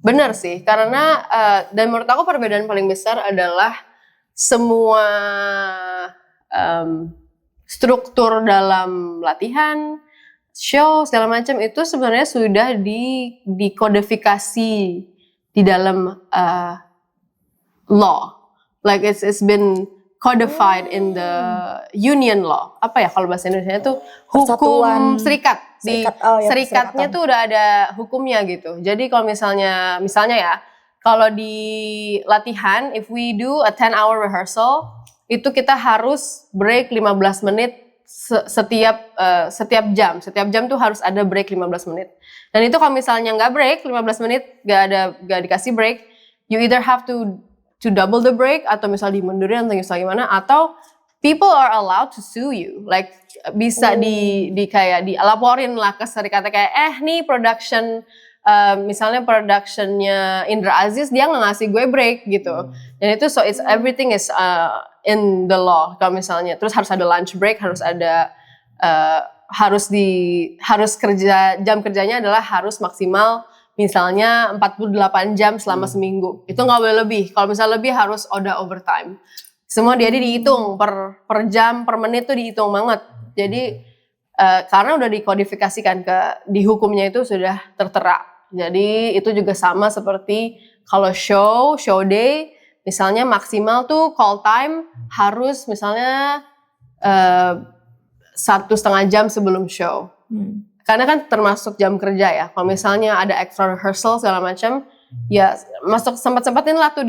[SPEAKER 1] benar sih, karena dan menurut aku perbedaan paling besar adalah semua struktur dalam latihan, show segala macam itu sebenarnya sudah dikodifikasi di dalam law. Like it's been codified in the union law. Apa ya kalau bahasa Indonesia itu hukum serikat. Serikatnya tuh udah ada hukumnya gitu. Jadi kalau misalnya ya, kalau di latihan if we do a 10-hour rehearsal, itu kita harus break 15 menit setiap jam. Setiap jam tuh harus ada break 15 menit. Dan itu kalau misalnya nggak break 15 menit, nggak dikasih break, you either have to double the break atau misal dimundurin atau misalnya gimana, atau people are allowed to sue you. Like bisa kayak dilaporin lah ke serikatnya kayak nih production misalnya productionnya Indra Aziz dia nggak ngasih gue break gitu. Dan itu so it's everything is in the law. Kalau misalnya terus harus ada lunch break, harus ada harus kerja, jam kerjanya adalah harus maksimal misalnya 48 jam selama seminggu. Itu nggak boleh lebih. Kalau misalnya lebih harus ada overtime. Semua dia dihitung per jam, per menit tuh dihitung banget. Jadi karena udah dikodifikasikan di hukumnya itu sudah tertera. Jadi itu juga sama seperti kalau show day, misalnya maksimal tuh call time harus misalnya 1,5 jam sebelum show. Karena kan termasuk jam kerja ya. Kalau misalnya ada extra rehearsal segala macam, ya sempat-sempatin lah tuh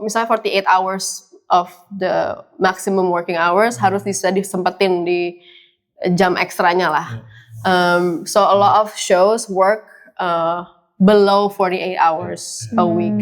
[SPEAKER 1] misalnya 48 hours of the maximum working hours harus bisa disempetin di jam ekstranya lah. So a lot of shows work below 48 hours a week.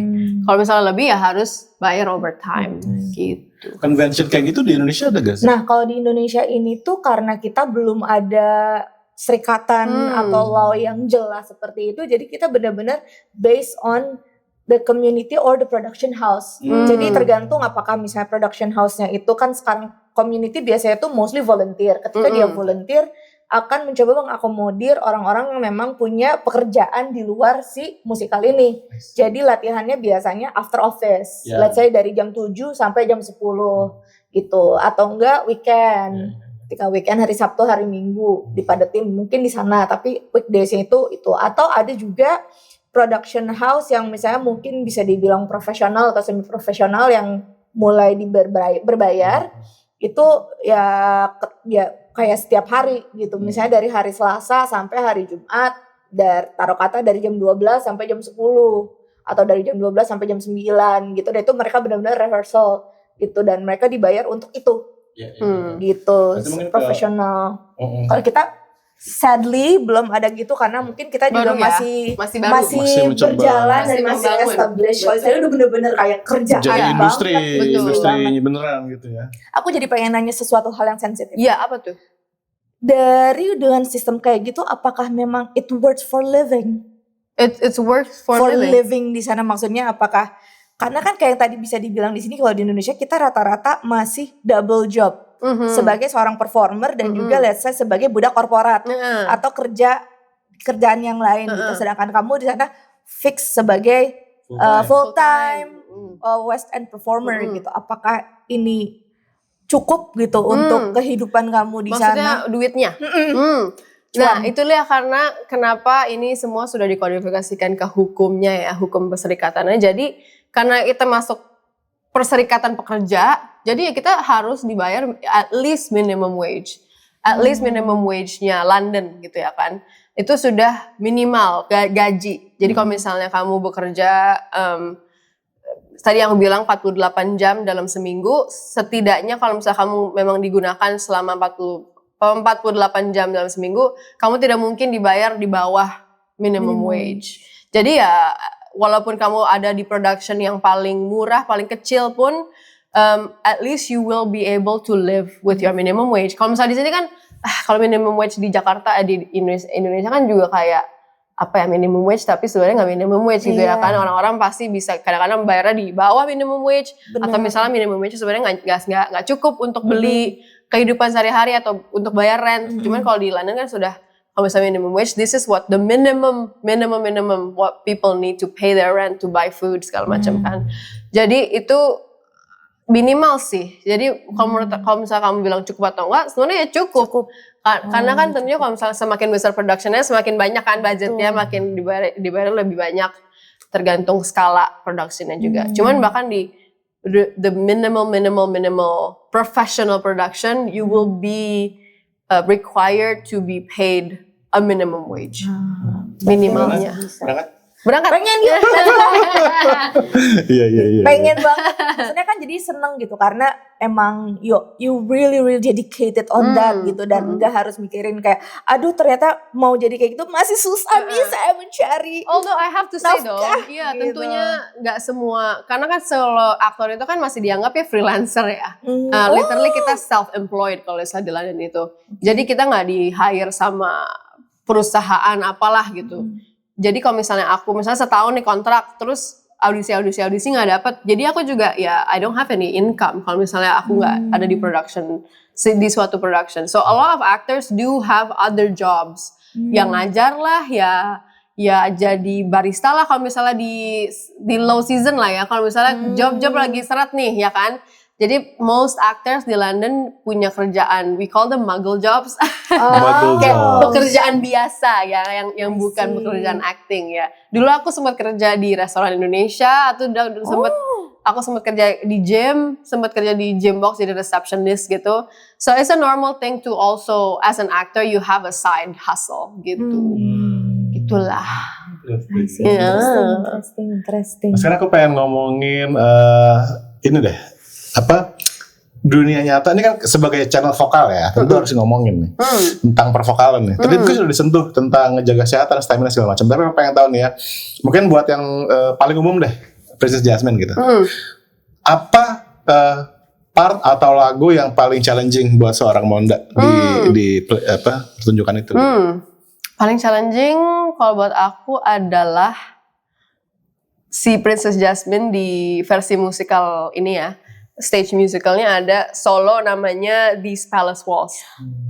[SPEAKER 1] Kalau misalnya lebih ya harus bayar overtime gitu.
[SPEAKER 2] Convention kayak gitu di Indonesia ada gak sih?
[SPEAKER 3] Nah kalau di Indonesia ini tuh karena kita belum ada serikatan atau law yang jelas seperti itu, jadi kita benar-benar based on the community or the production house. Jadi tergantung apakah misalnya production house-nya itu kan sekarang community biasanya tuh mostly volunteer. Ketika dia volunteer akan mencoba mengakomodir orang-orang yang memang punya pekerjaan di luar si musikal ini. Jadi latihannya biasanya after office. Let's say dari jam 7 sampai jam 10 gitu. Atau enggak weekend. Ketika weekend hari Sabtu, hari Minggu dipadatin mungkin di sana. Tapi weekdays-nya itu. Atau ada juga production house yang misalnya mungkin bisa dibilang profesional atau semi profesional yang mulai berbayar itu ya kayak setiap hari gitu. Misalnya dari hari Selasa sampai hari Jumat, taruh kata dari jam 12 sampai jam 10 atau dari jam 12 sampai jam 9 gitu. Dan itu mereka benar-benar rehearsal gitu dan mereka dibayar untuk itu. Gitu, profesional. Kalau kita sadly belum ada gitu karena mungkin kita juga masih berjalan dan masih establish. Kalau saya udah bener-bener kayak kerjaan
[SPEAKER 2] jadi industri
[SPEAKER 3] banget.
[SPEAKER 2] beneran gitu ya.
[SPEAKER 3] Aku jadi pengen nanya sesuatu hal yang sensitif.
[SPEAKER 1] Iya, apa tuh?
[SPEAKER 3] Dengan sistem kayak gitu, apakah memang it works for living?
[SPEAKER 1] It's works for
[SPEAKER 3] living di sana maksudnya apakah? Karena kan kayak yang tadi bisa dibilang di sini kalau di Indonesia kita rata-rata masih double job sebagai seorang performer dan juga let's say sebagai budak korporat atau kerjaan yang lain gitu. Sedangkan kamu di sana fix sebagai full time West End performer gitu. Apakah ini cukup gitu untuk kehidupan kamu di
[SPEAKER 1] Maksudnya
[SPEAKER 3] sana?
[SPEAKER 1] Duitnya. Nah, itulah karena kenapa ini semua sudah dikodifikasikan ke hukumnya ya, hukum perserikatannya. Jadi karena kita masuk perserikatan pekerja, jadi ya kita harus dibayar at least minimum wage. At least minimum wage-nya London gitu ya kan. Itu sudah minimal gaji. Jadi kalau misalnya kamu bekerja tadi yang bilang 48 jam dalam seminggu, setidaknya kalau misalnya kamu memang digunakan selama 48 jam dalam seminggu, kamu tidak mungkin dibayar di bawah minimum wage. Jadi ya walaupun kamu ada di production yang paling murah, paling kecil pun, at least you will be able to live with your minimum wage. Kalau misalnya di sini kan, kalau minimum wage di Jakarta, di Indonesia kan juga kayak apa ya minimum wage, tapi sebenarnya nggak minimum wage gitu ya kan. Orang-orang pasti bisa kadang-kadang bayarnya di bawah minimum wage, atau misalnya minimum wage sebenarnya nggak cukup untuk beli kehidupan sehari-hari atau untuk bayar rent. Cuman kalau di London kan sudah, kalau misalnya minimum wage, this is what the minimum what people need to pay their rent, to buy food segala macam kan. Jadi itu minimal sih. Jadi kalau misalnya kamu bilang cukup atau enggak, sebenarnya ya cukup. Karena kan tentunya kalau misalnya semakin besar productionnya, semakin banyak kan budgetnya, makin dibayar lebih banyak, tergantung skala productionnya juga. Cuman bahkan di the minimal professional production, you will be required to be paid a minimum wage. Minimalnya. Berangkat. Pengen gitu.
[SPEAKER 2] Iya.
[SPEAKER 3] Pengen banget. Maksudnya kan jadi seneng gitu karena emang you really dedicated on that gitu dan enggak harus mikirin kayak aduh ternyata mau jadi kayak gitu masih susah nih saya mencari.
[SPEAKER 1] Although I have to say though, iya gitu. Tentunya enggak semua, karena kan solo aktor itu kan masih dianggap ya freelancer ya. Literally kita self-employed kalau misalnya di London itu. Jadi kita enggak di-hire sama perusahaan apalah gitu. Jadi kalau misalnya aku setahun nih kontrak, terus audisi nggak dapet, jadi aku juga ya I don't have any income kalau misalnya aku nggak ada di production, di suatu production. So a lot of actors do have other jobs, yang ngajar lah, ya jadi barista lah kalau misalnya di low season lah ya, kalau misalnya job lagi seret nih ya kan. Jadi most actors di London punya kerjaan, we call them muggle jobs. Pekerjaan biasa ya, yang bukan pekerjaan acting ya. Dulu aku sempat kerja di restoran Indonesia, atau aku sempat kerja di gym, box jadi receptionist gitu. So it's a normal thing to also as an actor you have a side hustle gitu. Gitulah.
[SPEAKER 3] Interesting.
[SPEAKER 2] Sekarang aku pengen ngomongin ini deh. Dunia nyata ini kan sebagai channel vokal ya, tentu harus ngomongin nih tentang pervokalan nih. Tadi sudah disentuh tentang ngejaga kesehatan, stamina segala macam. Tapi aku pengen tahu nih ya, mungkin buat yang paling umum deh, Princess Jasmine gitu. Apa part atau lagu yang paling challenging buat seorang Monda di pertunjukan itu?
[SPEAKER 1] Paling challenging kalau buat aku adalah si Princess Jasmine di versi musikal ini ya. Stage musicalnya ada solo namanya These Palace Walls.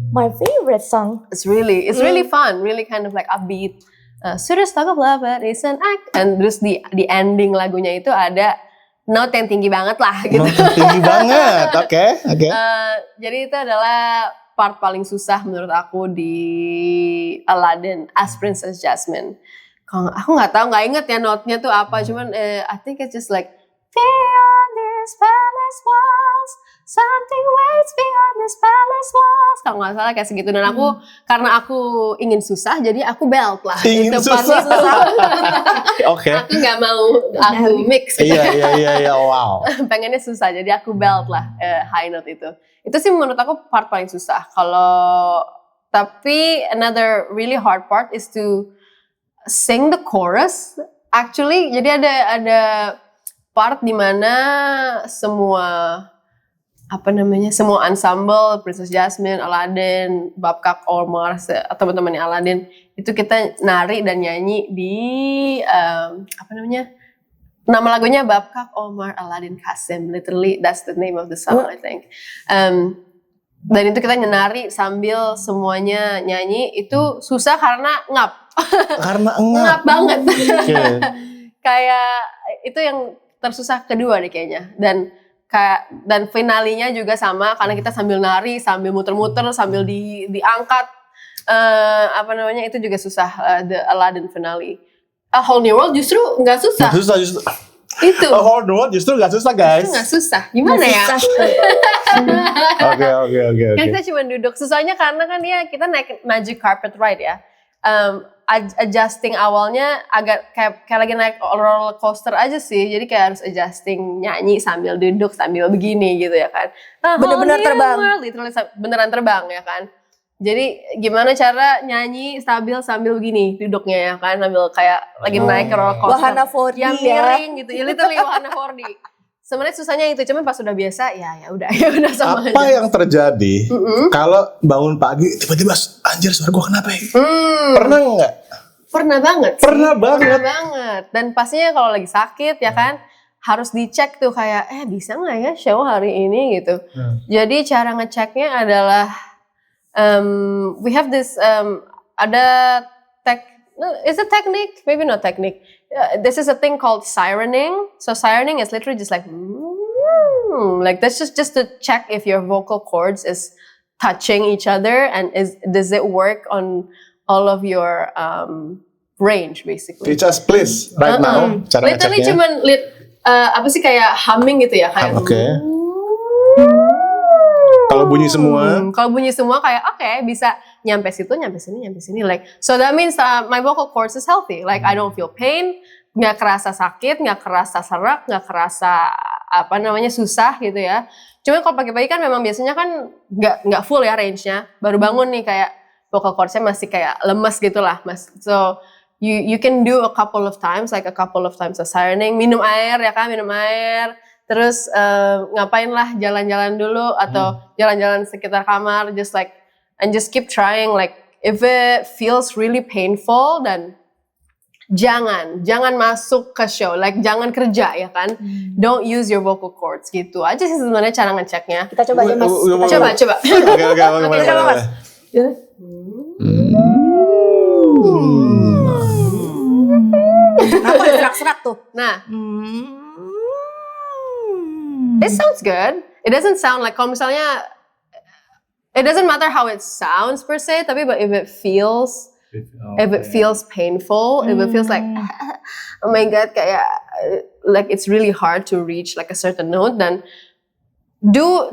[SPEAKER 3] My favorite song.
[SPEAKER 1] It's really fun, really kind of like upbeat. Sudah talk of love, but it's an act. And terus di ending lagunya itu ada note yang tinggi banget lah gitu.
[SPEAKER 2] Note tinggi banget, oke.
[SPEAKER 1] Jadi itu adalah part paling susah menurut aku di Aladdin as Princess Jasmine. Kalau aku nggak tahu, nggak inget ya notnya tuh apa, cuman I think it's just like beyond this palace walls, something waits beyond this palace walls. Kalau nggak salah kayak segitu. Dan aku karena aku ingin susah, jadi aku belt lah.
[SPEAKER 2] Ingin
[SPEAKER 1] Itu paling
[SPEAKER 2] susah. Oke.
[SPEAKER 1] Aku nggak mau aku mix.
[SPEAKER 2] Iya, wow.
[SPEAKER 1] Pengennya susah, jadi aku belt lah high note itu. Itu sih menurut aku part paling susah. Tapi another really hard part is to sing the chorus. Actually, jadi ada part di mana semua ensemble, Princess Jasmine, Aladdin, Babkak, Omar, teman-temannya Aladdin, itu kita nari dan nyanyi di nama lagunya Babkak, Omar, Aladdin, Kasim. Literally that's the name of the song, I think. Dan itu kita nari sambil semuanya nyanyi. Itu susah karena ngap.
[SPEAKER 2] Karena ngap
[SPEAKER 1] banget.
[SPEAKER 2] Okay.
[SPEAKER 1] Kayak itu yang tersusah kedua deh kayaknya. Dan finalinya juga sama karena kita sambil nari, sambil muter-muter, sambil diangkat. Itu juga susah, the Aladdin finale. A Whole New World justru nggak susah.
[SPEAKER 2] Nggak susah justru.
[SPEAKER 1] Itu.
[SPEAKER 2] A Whole New World justru nggak susah guys.
[SPEAKER 1] Nggak susah. Gimana ya?
[SPEAKER 2] Oke.
[SPEAKER 1] Kita cuma duduk. Susahnya karena kan kita naik magic carpet ride ya. Adjusting awalnya agak kayak lagi naik roller coaster aja sih. Jadi kayak harus adjusting nyanyi sambil duduk sambil begini gitu ya kan.
[SPEAKER 3] Bener-bener terbang.
[SPEAKER 1] Literally beneran terbang ya kan. Jadi gimana cara nyanyi stabil sambil begini duduknya ya kan, sambil kayak lagi naik roller coaster.
[SPEAKER 3] Wahana 4D
[SPEAKER 1] yang miring gitu. Ya literally wahana 4D. Sebenarnya susahnya itu, cuman pas udah biasa ya udah sama aja.
[SPEAKER 2] Apa yang terjadi kalau bangun pagi tiba-tiba anjir suara gue kenapa ya? Pernah nggak?
[SPEAKER 1] Pernah banget.
[SPEAKER 2] Pernah banget.
[SPEAKER 1] Dan pastinya kalau lagi sakit ya kan harus dicek tuh kayak bisa nggak ya show hari ini gitu. Jadi cara ngeceknya adalah we have this ada is it technique? Maybe not technique. This is a thing called sirening. So sirening is literally just like that's just to check if your vocal cords is touching each other and does it work on all of your range basically.
[SPEAKER 2] Teach us please right now cara
[SPEAKER 1] literally
[SPEAKER 2] ngeceknya.
[SPEAKER 1] Cuman kayak humming gitu ya kayak.
[SPEAKER 2] Oke. Kalau bunyi semua kayak bisa nyampe situ, nyampe sini like so that means my vocal cords is healthy, like I don't feel pain, nggak kerasa sakit, nggak kerasa serak, nggak kerasa susah gitu ya. Cuman kalau pagi-pagi kan memang biasanya kan nggak full ya range-nya, baru bangun nih kayak vocal cords-nya masih kayak lemes gitulah mas. So you can do a couple of times of sirening, minum air. Terus ngapain lah, jalan-jalan dulu atau jalan-jalan sekitar kamar, just keep trying. Like if it feels really painful, dan jangan masuk ke show, like jangan kerja ya kan. Don't use your vocal cords gitu. Aja sih sebenarnya cara ngeceknya.
[SPEAKER 3] Kita coba aja mas.
[SPEAKER 1] Coba.
[SPEAKER 2] Oke,
[SPEAKER 3] coba mas. Aku ada serak-serak tuh.
[SPEAKER 1] Nah. It sounds good. It doesn't sound like kalau misalnya it doesn't matter how it sounds per se, tapi if it feels painful, if it feels like oh my god kayak like it's really hard to reach like a certain note, then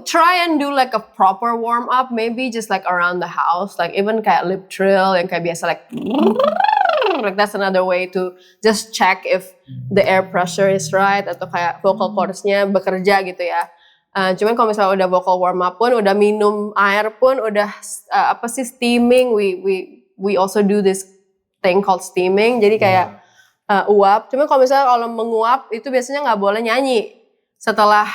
[SPEAKER 1] try and do like a proper warm up, maybe just like around the house, like even kayak lip trill yang kayak biasa like that's another way to just check if the air pressure is right atau kayak vocal cords-nya bekerja gitu ya. Cuman kalau misalnya udah vocal warm up pun, udah minum air pun, udah steaming, we also do this thing called steaming. Jadi kayak uap. Cuman kalau misalnya menguap itu biasanya nggak boleh nyanyi setelah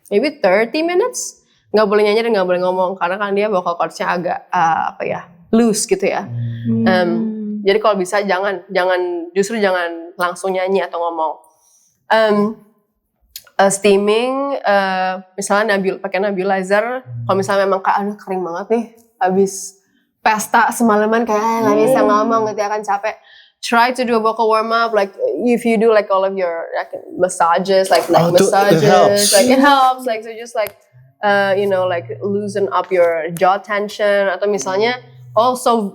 [SPEAKER 1] maybe 30 minutes. Nggak boleh nyanyi dan nggak boleh ngomong karena kan dia vocal cords-nya agak loose gitu ya. Jadi kalau bisa jangan langsung nyanyi atau ngomong. Steaming, misalnya pakai nebulizer. Kalau misalnya memang kering banget nih, habis pesta semalaman kayak nggak bisa ngomong gitu ya kan capek. Try to do a vocal warm up, like if you do like all of your like massages, like massages, it helps. Like so just like like loosen up your jaw tension, atau misalnya also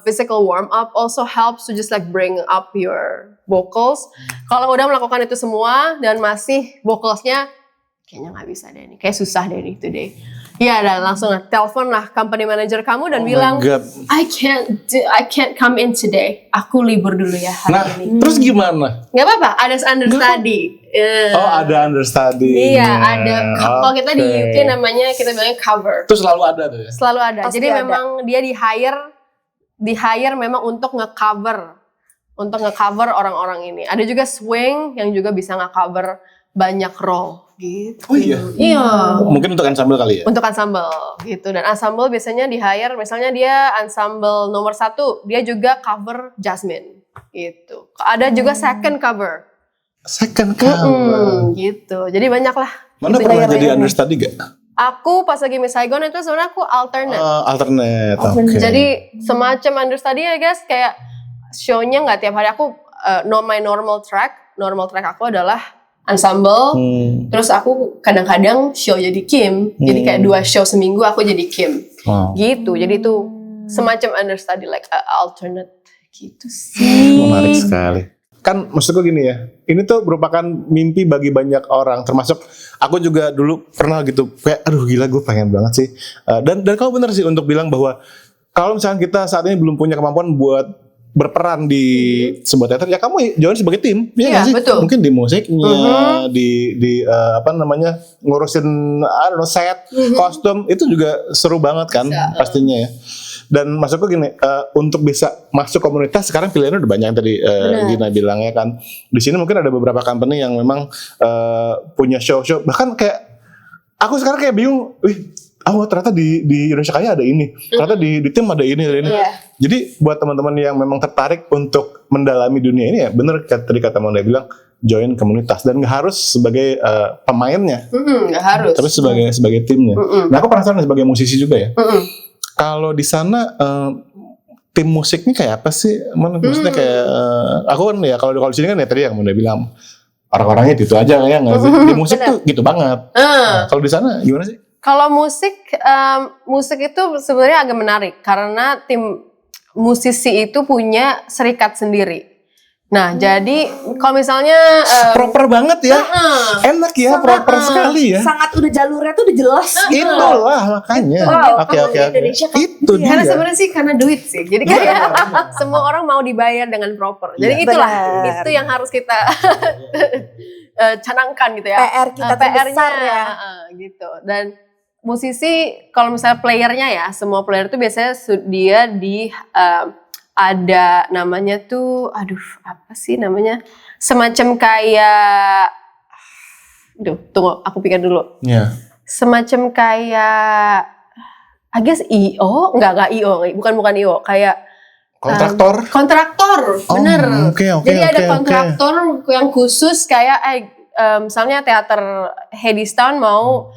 [SPEAKER 1] physical warm up also helps to just like bring up your vocals. Kalau udah melakukan itu semua dan masih vocalsnya kayaknya nggak bisa deh nih, kayak susah deh nih today. Ya, dan langsung telepon lah company manager kamu dan bilang, I can't come in today. Aku libur dulu ya hari ini.
[SPEAKER 2] Terus gimana?
[SPEAKER 1] Gak apa-apa, ada understudy.
[SPEAKER 2] Oh, ada understudy.
[SPEAKER 1] Iya, ada. Kalau kita di UK namanya kita bilangnya cover.
[SPEAKER 2] Itu selalu ada tuh ya?
[SPEAKER 1] Selalu ada.
[SPEAKER 3] Pasti
[SPEAKER 1] Jadi
[SPEAKER 3] ada.
[SPEAKER 1] memang dia di hire memang untuk nge-cover orang-orang ini. Ada juga swing yang juga bisa nge-cover banyak role gitu.
[SPEAKER 2] Oh iya?
[SPEAKER 1] Iya.
[SPEAKER 2] Mungkin untuk ensemble kali ya?
[SPEAKER 1] Untuk ensemble gitu. Dan ensemble biasanya di hire, misalnya dia ensemble nomor 1, dia juga cover Jasmine gitu. Ada juga second cover.
[SPEAKER 2] Second cover.
[SPEAKER 1] Gitu. Jadi banyak lah.
[SPEAKER 2] Mana
[SPEAKER 1] gitu,
[SPEAKER 2] pernah jadi understudy gak?
[SPEAKER 1] Aku pas lagi Miss Saigon itu sebenarnya aku alternate.
[SPEAKER 2] Alternate, oke.
[SPEAKER 1] Jadi semacam understudy ya guys, kayak show-nya nggak tiap hari. Aku my normal track aku adalah ensemble. Terus aku kadang-kadang show jadi Kim. Jadi kayak 2 show seminggu aku jadi Kim. Gitu. Jadi itu semacam understudy like alternate gitu sih.
[SPEAKER 2] Menarik sekali. Kan maksudku gini ya, ini tuh merupakan mimpi bagi banyak orang, termasuk aku juga dulu pernah gitu, kayak aduh gila gue pengen banget sih. Dan kamu bener sih untuk bilang bahwa kalau misalnya kita saat ini belum punya kemampuan buat berperan di sebuah teater, ya kamu join sebagai tim, ya nggak sih?
[SPEAKER 1] Betul.
[SPEAKER 2] Mungkin di musiknya, di apa namanya, ngurusin set, kostum, itu juga seru banget kan, pastinya ya. Dan maksudku gini, untuk bisa masuk komunitas sekarang pilihannya udah banyak yang tadi Gina bilang ya kan. Di sini mungkin ada beberapa company yang memang punya show-show, bahkan kayak aku sekarang kayak bingung, ternyata di Indonesia Kaya ada ini, ternyata di tim ada ini. Jadi buat teman-teman yang memang tertarik untuk mendalami dunia ini ya, bener tadi kata Monda bilang, join komunitas dan nggak harus sebagai pemainnya,
[SPEAKER 1] nggak harus,
[SPEAKER 2] tapi sebagai timnya. Nah aku penasaran sebagai musisi juga ya. Kalau di sana tim musiknya kayak apa sih? Maksudnya kayak aku kan ya kalau di sini kan ya tadi yang Monda bilang orang-orangnya itu aja ya nggak sih? Di musik tuh gitu banget. Nah, kalau di sana gimana sih?
[SPEAKER 1] Kalau musik itu sebenarnya agak menarik karena tim musisi itu punya serikat sendiri. Nah, jadi kalau misalnya
[SPEAKER 2] proper banget ya, enak ya, proper sekali ya.
[SPEAKER 3] Sangat udah jalurnya tuh udah jelas.
[SPEAKER 2] Itulah makanya. Oke. Itu dia.
[SPEAKER 1] Karena sebenarnya sih karena duit sih. Jadi kayak semua orang mau dibayar dengan proper. Jadi itulah itu yang harus kita canangkan gitu ya.
[SPEAKER 3] PR kita terbesar ya.
[SPEAKER 1] Gitu. Dan musisi kalau misalnya playernya ya, semua player itu biasanya dia di ada namanya tuh, apa sih namanya? Semacam kayak, tunggu, aku pikir dulu. Semacam kayak, I guess IO, enggak IO, bukan IO, kayak kontraktor, bener. Jadi ada kontraktor yang khusus kayak, misalnya teater Hadestown mau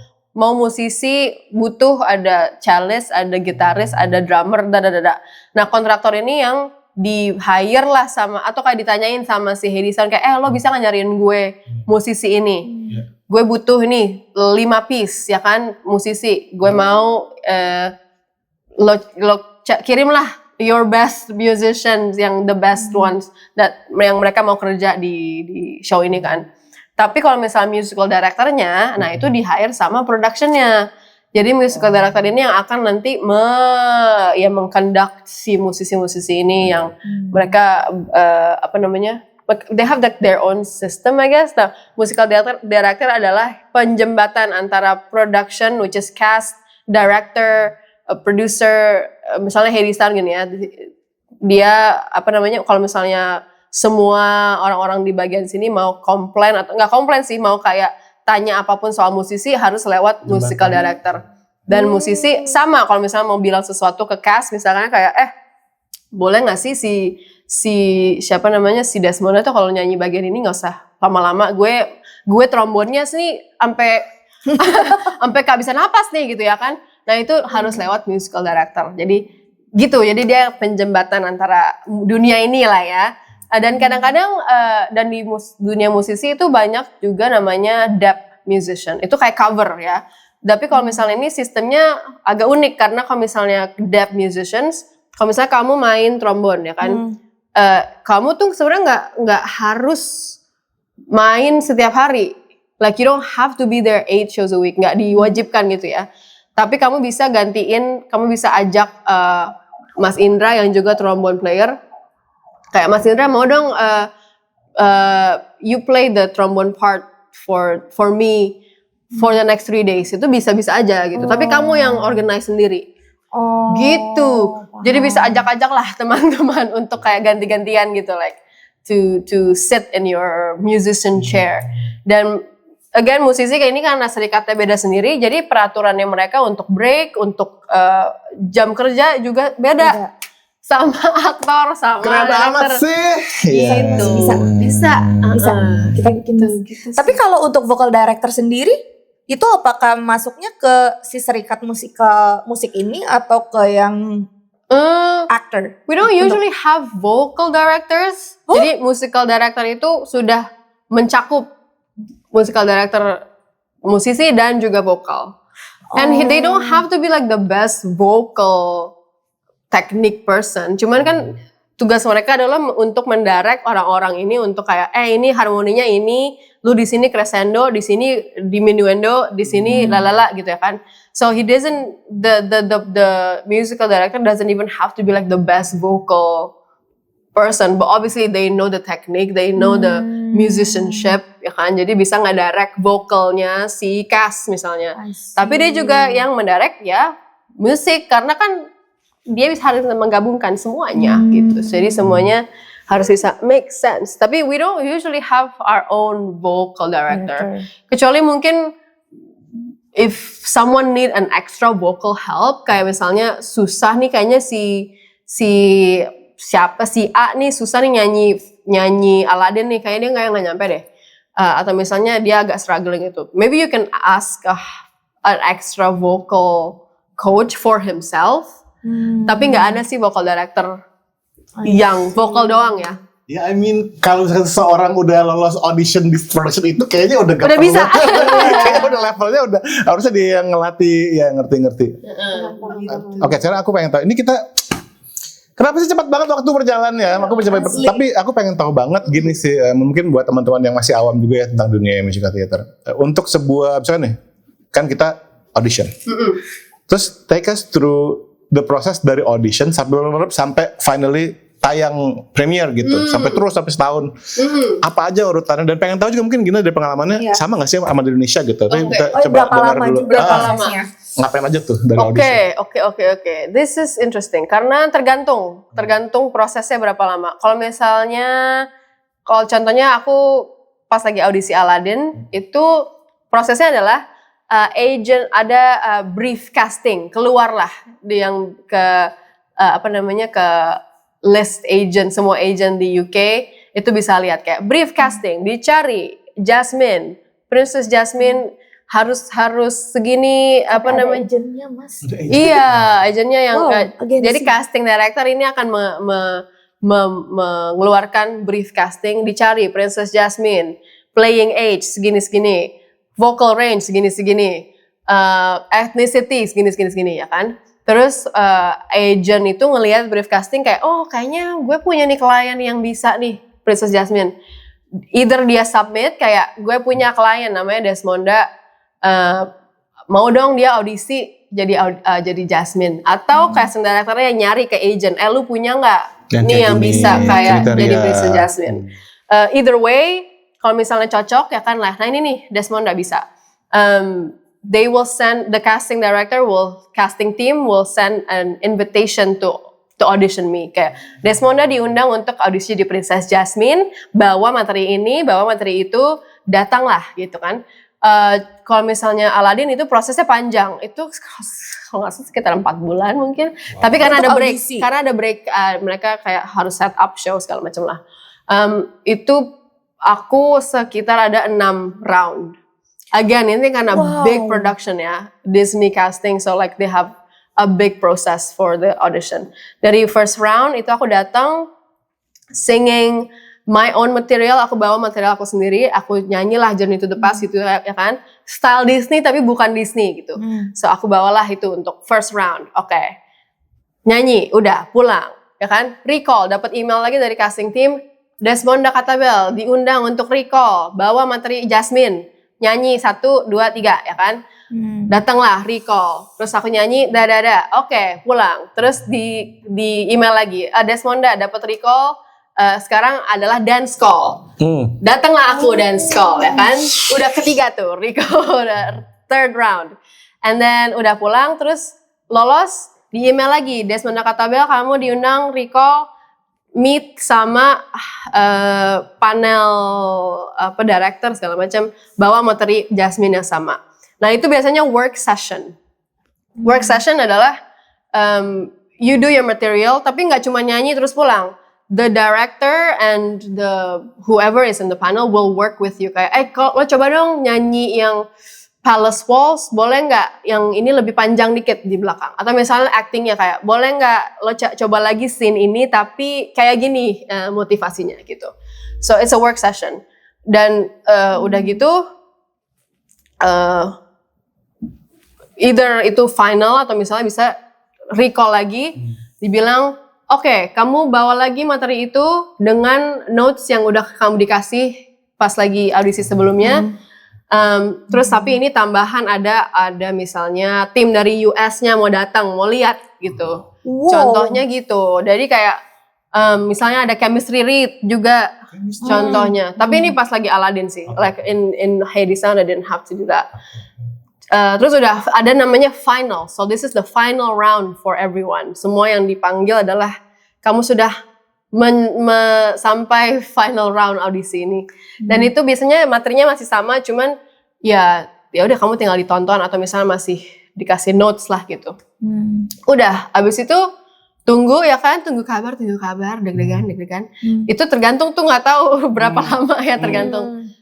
[SPEAKER 1] musisi butuh ada cellist, ada gitaris, ada drummer, Nah kontraktor ini yang di hire lah sama atau kayak ditanyain sama si Hadestown kayak lo bisa nggak nyariin gue musisi ini? Gue butuh nih 5 piece ya kan musisi. Gue mau lo kirimlah your best musicians yang the best ones yang mereka mau kerja di show ini kan. Tapi kalau misalnya musical director-nya, nah itu di-hire sama production-nya. Jadi musical director ini yang akan nanti mengconduct si musisi-musisi ini yang mereka they have their own system I guess. Nah, musical director adalah penjembatan antara production which is cast, director, producer, misalnya Hadestown gini ya. Dia kalau misalnya semua orang-orang di bagian sini mau komplain atau nggak komplain sih, mau kayak tanya apapun soal musisi harus lewat musical director. Dan musisi sama kalau misalnya mau bilang sesuatu ke cast misalnya kayak boleh nggak sih si siapa namanya si Desmond itu kalau nyanyi bagian ini nggak usah lama-lama, gue trombonnya sih sampai kehabisan napas nih gitu ya kan. Nah itu harus lewat musical director. Jadi gitu, jadi dia penjembatan antara dunia ini lah ya. Dan kadang-kadang dan di dunia musisi itu banyak juga namanya dub musician. Itu kayak cover ya. Tapi kalau misalnya ini sistemnya agak unik karena kalau misalnya dub musicians Kalau misalnya kamu main trombon ya kan, kamu tuh sebenarnya nggak harus main setiap hari. Like you don't have to be there 8 shows a week, nggak diwajibkan gitu ya. Tapi kamu bisa gantiin, kamu bisa ajak Mas Indra yang juga trombone player. Kayak Mas Indra mau dong you play the trombone part for me for the next 3 days. Itu bisa-bisa aja gitu. Tapi kamu yang organize sendiri. Gitu. Jadi bisa ajak-ajak lah teman-teman untuk kayak ganti-gantian gitu, like to sit in your musician chair. Dan again musisi kayak ini karena serikatnya beda sendiri, jadi peraturannya mereka untuk break, untuk jam kerja juga beda. Sama aktor, sama
[SPEAKER 2] keren amat sih.
[SPEAKER 3] Bisa. Kita bikin gitu. Tapi kalau untuk vocal director sendiri, itu apakah masuknya ke si serikat musik ini atau ke yang actor?
[SPEAKER 1] We don't usually have vocal directors. Jadi musical director itu sudah mencakup musical director musisi dan juga vokal. And they don't have to be like the best vocal technique person. Cuman kan tugas mereka adalah untuk mendirect orang-orang ini untuk kayak ini harmoninya ini, lu di sini crescendo, di sini diminuendo, di sini lalala gitu ya kan. So he doesn't the musical director doesn't even have to be like the best vocal person, but obviously they know the technique, they know the musicianship ya kan. Jadi bisa ngedirect vokalnya si cast misalnya. Tapi dia juga yang mendirect ya musik karena kan dia harus menggabungkan semuanya gitu. Jadi semuanya harus bisa make sense. Tapi we don't usually have our own vocal director. Kecuali mungkin if someone need an extra vocal help, kayak misalnya susah nih kayaknya si A nih susah nih nyanyi Aladdin nih, kayaknya dia nggak nyampe deh. Atau misalnya dia agak struggling itu. Maybe you can ask an extra vocal coach for himself. Tapi nggak ada sih vocal director yang vokal doang ya.
[SPEAKER 2] Ya, I mean kalau misalkan seseorang udah lolos audition di production itu kayaknya udah
[SPEAKER 1] udah bisa.
[SPEAKER 2] Kayaknya udah levelnya udah harusnya dia ngelatih ya ngerti. Oke, sekarang aku pengen tahu. Ini kita kenapa sih cepat banget waktu berjalan ya? Tapi aku pengen tahu banget gini sih, mungkin buat teman-teman yang masih awam juga ya tentang dunia musical theater. Untuk sebuah misalnya nih, kan kita audition. Terus take us through the process dari audition sampai finally tayang premier gitu, sampai setahun. Apa aja urutannya, dan pengen tahu juga mungkin gini dari pengalamannya sama nggak sih sama di Indonesia gitu. Tapi kita coba dengar dulu.
[SPEAKER 3] Berapa lama?
[SPEAKER 2] Ngapain aja tuh dari audition?
[SPEAKER 1] Oke. This is interesting karena tergantung prosesnya berapa lama. Kalau misalnya, kalau contohnya aku pas lagi audisi Aladdin itu prosesnya adalah agent ada brief casting, keluarlah yang ke ke list agent, semua agent di UK itu bisa lihat kayak brief casting, dicari Jasmine, Princess Jasmine harus segini
[SPEAKER 3] agentnya mas.
[SPEAKER 1] Iya, agentnya yang jadi casting director ini akan mengeluarkan brief casting, dicari Princess Jasmine, playing age segini, vocal range segini, ethnicity segini ya kan. Terus agent itu ngelihat brief casting kayak kayaknya gue punya nih klien yang bisa nih Princess Jasmine. Either dia submit kayak gue punya klien namanya Desmonda, mau dong dia audisi jadi Jasmine, atau casting directornya nyari ke agent, lu punya nggak nih yang bisa kayak jadi Princess Jasmine. Either way, kalau misalnya cocok ya kan lah, nah ini nih Desmonda bisa. They will send, the casting team will send an invitation to audition me. Kayak Desmonda diundang untuk audisi di Princess Jasmine, bawa materi itu, datanglah gitu kan. Kalau misalnya Aladdin itu prosesnya panjang, itu kalau nggak salah sekitar 4 bulan mungkin. Tapi karena ada break, mereka kayak harus set up show segala macam lah. Itu aku sekitar ada 6 round. Again, ini karena big production ya, Disney casting, so like they have a big process for the audition. Dari first round itu aku datang singing my own material, aku bawa material aku sendiri, aku nyanyilah Journey to the Past gitu ya kan, style Disney tapi bukan Disney gitu. So aku bawalah itu untuk first round, oke. nyanyi, udah pulang, ya kan? Recall, dapat email lagi dari casting team, Desmonda Katabel diundang untuk recall, bawa materi Jasmine, nyanyi 1, 2, 3, ya kan? Datanglah recall, terus aku nyanyi, oke, pulang. Terus di email lagi, Desmonda dapat recall, sekarang adalah dance call. Datanglah aku dance call, ya kan? Udah ketiga tuh recall, udah third round. And then udah pulang, terus lolos, di email lagi, Desmonda Katabel kamu diundang recall, meet sama panel director segala macam, bawa materi Jasmine yang sama. Nah itu biasanya work session. Work session adalah you do your material, tapi nggak cuma nyanyi terus pulang. The director and the whoever is in the panel will work with you. Kayak, lo coba dong nyanyi yang Palace Waltz, boleh nggak yang ini lebih panjang dikit di belakang? Atau misalnya actingnya kayak, boleh nggak lo coba lagi scene ini tapi kayak gini motivasinya gitu. So it's a work session. Dan udah gitu, either itu final atau misalnya bisa recall lagi, dibilang, oke, kamu bawa lagi materi itu dengan notes yang udah kamu dikasih pas lagi audisi sebelumnya. Terus tapi ini tambahan ada misalnya tim dari US-nya mau datang, mau lihat gitu. Wow. Contohnya gitu. Jadi kayak misalnya ada chemistry read juga contohnya. Tapi ini pas lagi Aladdin sih. Like in Hades I didn't have to do that. Terus udah ada namanya final. So this is the final round for everyone. Semua yang dipanggil adalah kamu sudah sampai final round audisi ini. Dan itu biasanya materinya masih sama, cuman ya udah kamu tinggal ditonton atau misalnya masih dikasih notes lah gitu. Udah, abis itu tunggu ya kan, tunggu kabar, deg-degan. Itu tergantung tuh nggak tahu berapa lama ya tergantung.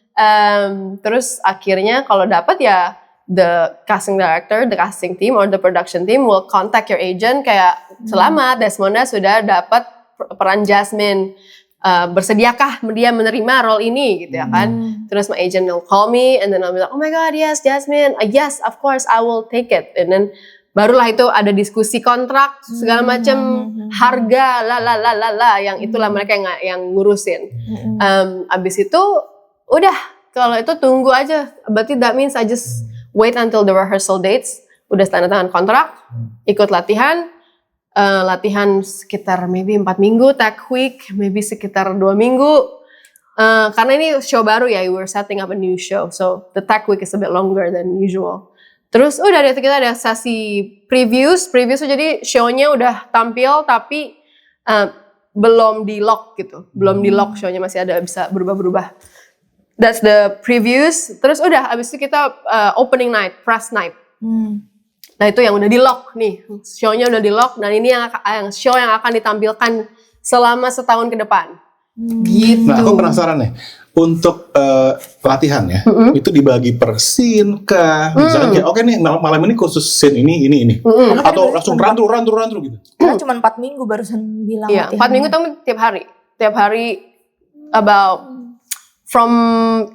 [SPEAKER 1] Terus akhirnya kalau dapat ya the casting director, the casting team or the production team will contact your agent kayak selamat Desmonda sudah dapat peran Jasmine, bersediakah dia menerima role ini gitu ya kan. Terus my agent will call me and then I'll be like, oh my god yes Jasmine, yes of course I will take it. And then barulah itu ada diskusi kontrak segala macam, harga yang itulah mereka yang ngurusin. Abis itu udah, kalau itu tunggu aja, berarti that means I just wait until the rehearsal dates, udah tanda tangan kontrak, ikut latihan sekitar maybe 4 minggu, tech week, maybe sekitar 2 minggu. Karena ini show baru ya, we're setting up a new show, so the tech week is a bit longer than usual. Terus udah deh kita ada sesi previews jadi show-nya udah tampil tapi belum di lock gitu, belum di lock show-nya, masih ada bisa berubah-berubah. That's the previews. Terus udah abis itu kita opening night, press night. Nah itu yang udah di lock nih, show-nya udah di lock dan ini yang show yang akan ditampilkan selama setahun ke depan. Gitu.
[SPEAKER 2] Nah aku penasaran nih, untuk pelatihan ya, itu dibagi per scene kah? Misalkan kayak oke nih malam ini khusus scene ini. Atau langsung run through gitu.
[SPEAKER 3] Karena cuma 4 minggu barusan bilang.
[SPEAKER 1] Iya, 4 minggu tapi tiap hari about from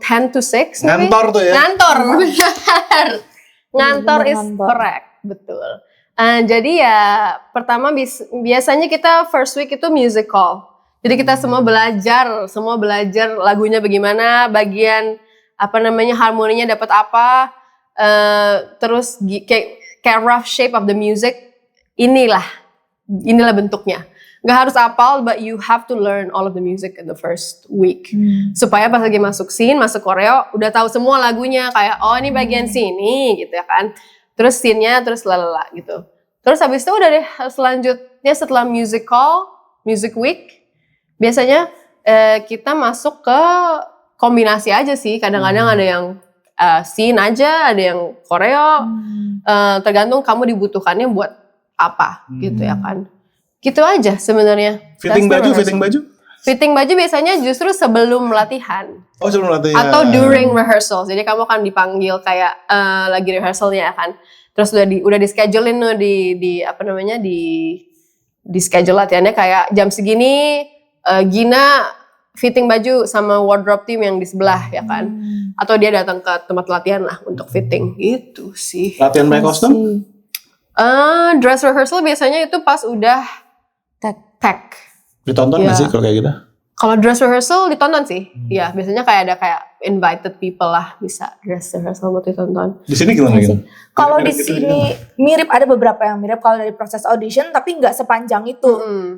[SPEAKER 1] 10 to 6 maybe?
[SPEAKER 2] Ngantor tuh ya?
[SPEAKER 1] Ngantor, benar. Ngantor is correct, betul. Jadi ya pertama biasanya kita first week itu musical. Jadi kita semua belajar lagunya bagaimana, bagian harmoninya dapat apa, terus kayak rough shape of the music, inilah bentuknya. Gak harus hafal, but you have to learn all of the music in the first week. Supaya pas lagi masuk scene, masuk koreo, udah tahu semua lagunya. Kayak, oh ini bagian sini gitu ya kan. Terus scene-nya, terus lalala gitu. Terus habis itu udah deh, selanjutnya setelah music week, biasanya kita masuk ke kombinasi aja sih. Kadang-kadang ada yang scene aja, ada yang koreo. Tergantung kamu dibutuhkannya buat apa gitu ya kan. Gitu aja sebenarnya.
[SPEAKER 2] Fitting baju biasanya justru sebelum latihan. Oh, sebelum latihan.
[SPEAKER 1] Atau during rehearsal. Jadi kamu akan dipanggil kayak lagi rehearsalnya kan. Terus udah di schedulein tuh di schedule latihannya kayak jam segini Gina fitting baju sama wardrobe team yang di sebelah ya kan. Atau dia datang ke tempat latihan lah untuk fitting. Gitu sih.
[SPEAKER 2] Latihan pakai kostum?
[SPEAKER 1] Dress rehearsal biasanya itu pas udah tag.
[SPEAKER 2] Ditonton nggak sih kalau kayak gitu?
[SPEAKER 1] Kalau dress rehearsal ditonton sih. Iya, biasanya ada kayak invited people lah bisa dress rehearsal buat ditonton.
[SPEAKER 2] Di sini gimana gitu?
[SPEAKER 3] Kalau di sini mirip, ada beberapa yang mirip kalau dari proses audition, tapi nggak sepanjang itu.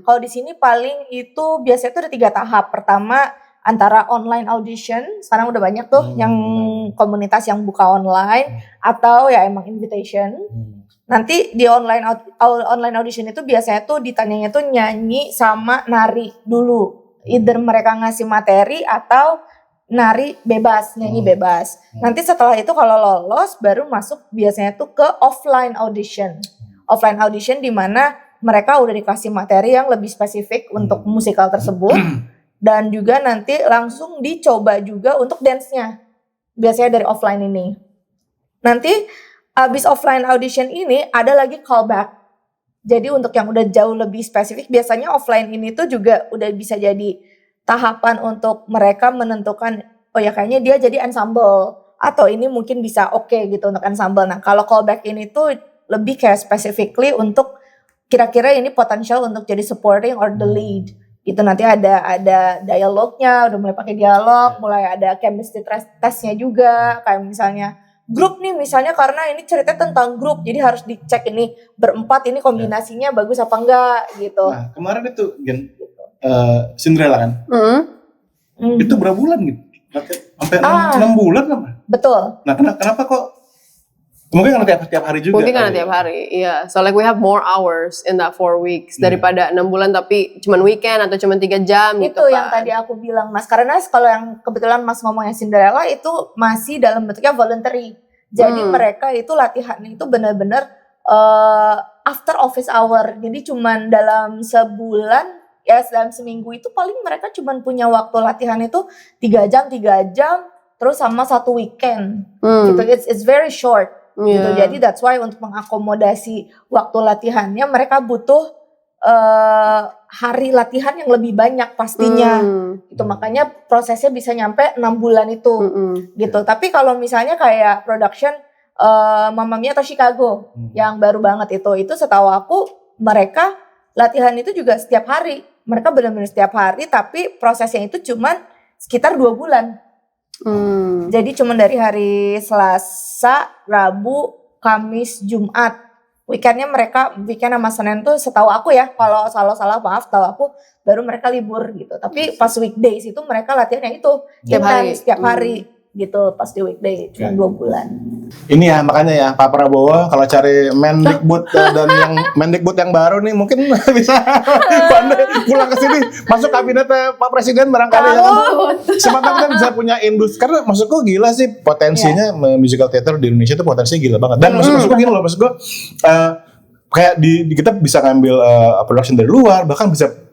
[SPEAKER 3] Kalau di sini paling itu biasanya itu ada 3 tahap. Pertama antara online audition, sekarang udah banyak tuh yang komunitas yang buka online, atau ya emang invitation. Nanti di online audition itu biasanya tuh ditanyanya tuh nyanyi sama nari dulu. Either mereka ngasih materi atau nari bebas, nyanyi bebas. Nanti setelah itu kalau lolos baru masuk biasanya tuh ke offline audition. Offline audition di mana mereka udah dikasih materi yang lebih spesifik untuk musikal tersebut. Dan juga nanti langsung dicoba juga untuk dance-nya. Biasanya dari offline ini. Nanti abis offline audition ini ada lagi callback. Jadi untuk yang udah jauh lebih spesifik, biasanya offline ini tuh juga udah bisa jadi tahapan untuk mereka menentukan, oh ya kayaknya dia jadi ensemble. Atau ini mungkin bisa oke gitu untuk ensemble. Nah kalau callback ini tuh lebih kayak specifically untuk kira-kira ini potensial untuk jadi supporting or the lead. Gitu nanti ada dialognya, udah mulai pakai dialog, mulai ada chemistry testnya juga. Kayak misalnya grup nih misalnya karena ini ceritanya tentang grup, jadi harus dicek ini berempat ini kombinasinya bagus apa enggak gitu.
[SPEAKER 2] Nah kemarin itu Cinderella kan, itu berapa bulan gitu? Sampai 6 bulan kan?
[SPEAKER 3] Betul.
[SPEAKER 2] Nah kenapa kok? Mungkin karena tiap hari juga.
[SPEAKER 1] Mungkin karena tiap hari, iya. So like we have more hours in that 4 weeks daripada 6 bulan tapi cuman weekend atau cuman 3 jam gitu
[SPEAKER 3] Itu
[SPEAKER 1] kan.
[SPEAKER 3] yang tadi aku bilang Mas, karena kalau yang kebetulan Mas ngomongnya Cinderella itu masih dalam bentuknya voluntary. Jadi mereka itu latihannya itu benar-benar after office hour. Jadi cuman dalam sebulan, ya dalam seminggu itu paling mereka cuman punya waktu latihan itu 3 jam, terus sama 1 weekend. Gitu. It's very short. Gitu. Jadi that's why untuk mengakomodasi waktu latihannya mereka butuh hari latihan yang lebih banyak pastinya. Itu makanya prosesnya bisa nyampe 6 bulan itu. Gitu. Tapi kalau misalnya kayak production Mamma Mia atau Chicago yang baru banget itu setahu aku mereka latihan itu juga setiap hari. Mereka benar-benar setiap hari tapi prosesnya itu cuman sekitar 2 bulan. Jadi cuma dari hari Selasa, Rabu, Kamis, Jumat. Weekend sama Senin tuh setahu aku ya, kalau salah maaf, tahu aku baru mereka libur gitu. Tapi pas weekdays itu mereka latihannya itu setiap hari gitu pas di weekday cuma 2 bulan.
[SPEAKER 2] Ini ya makanya ya Pak Prabowo kalau cari Mendikbud dan yang Mendikbud yang baru nih mungkin bisa pandai pulang ke sini masuk kabinetnya Pak Presiden barangkali ya kan. Siapa kan bisa punya industri karena maksudku gila sih potensinya musical theater di Indonesia itu potensinya gila banget. Dan maksudku gini loh maksudku kayak di kita bisa ngambil production dari luar bahkan bisa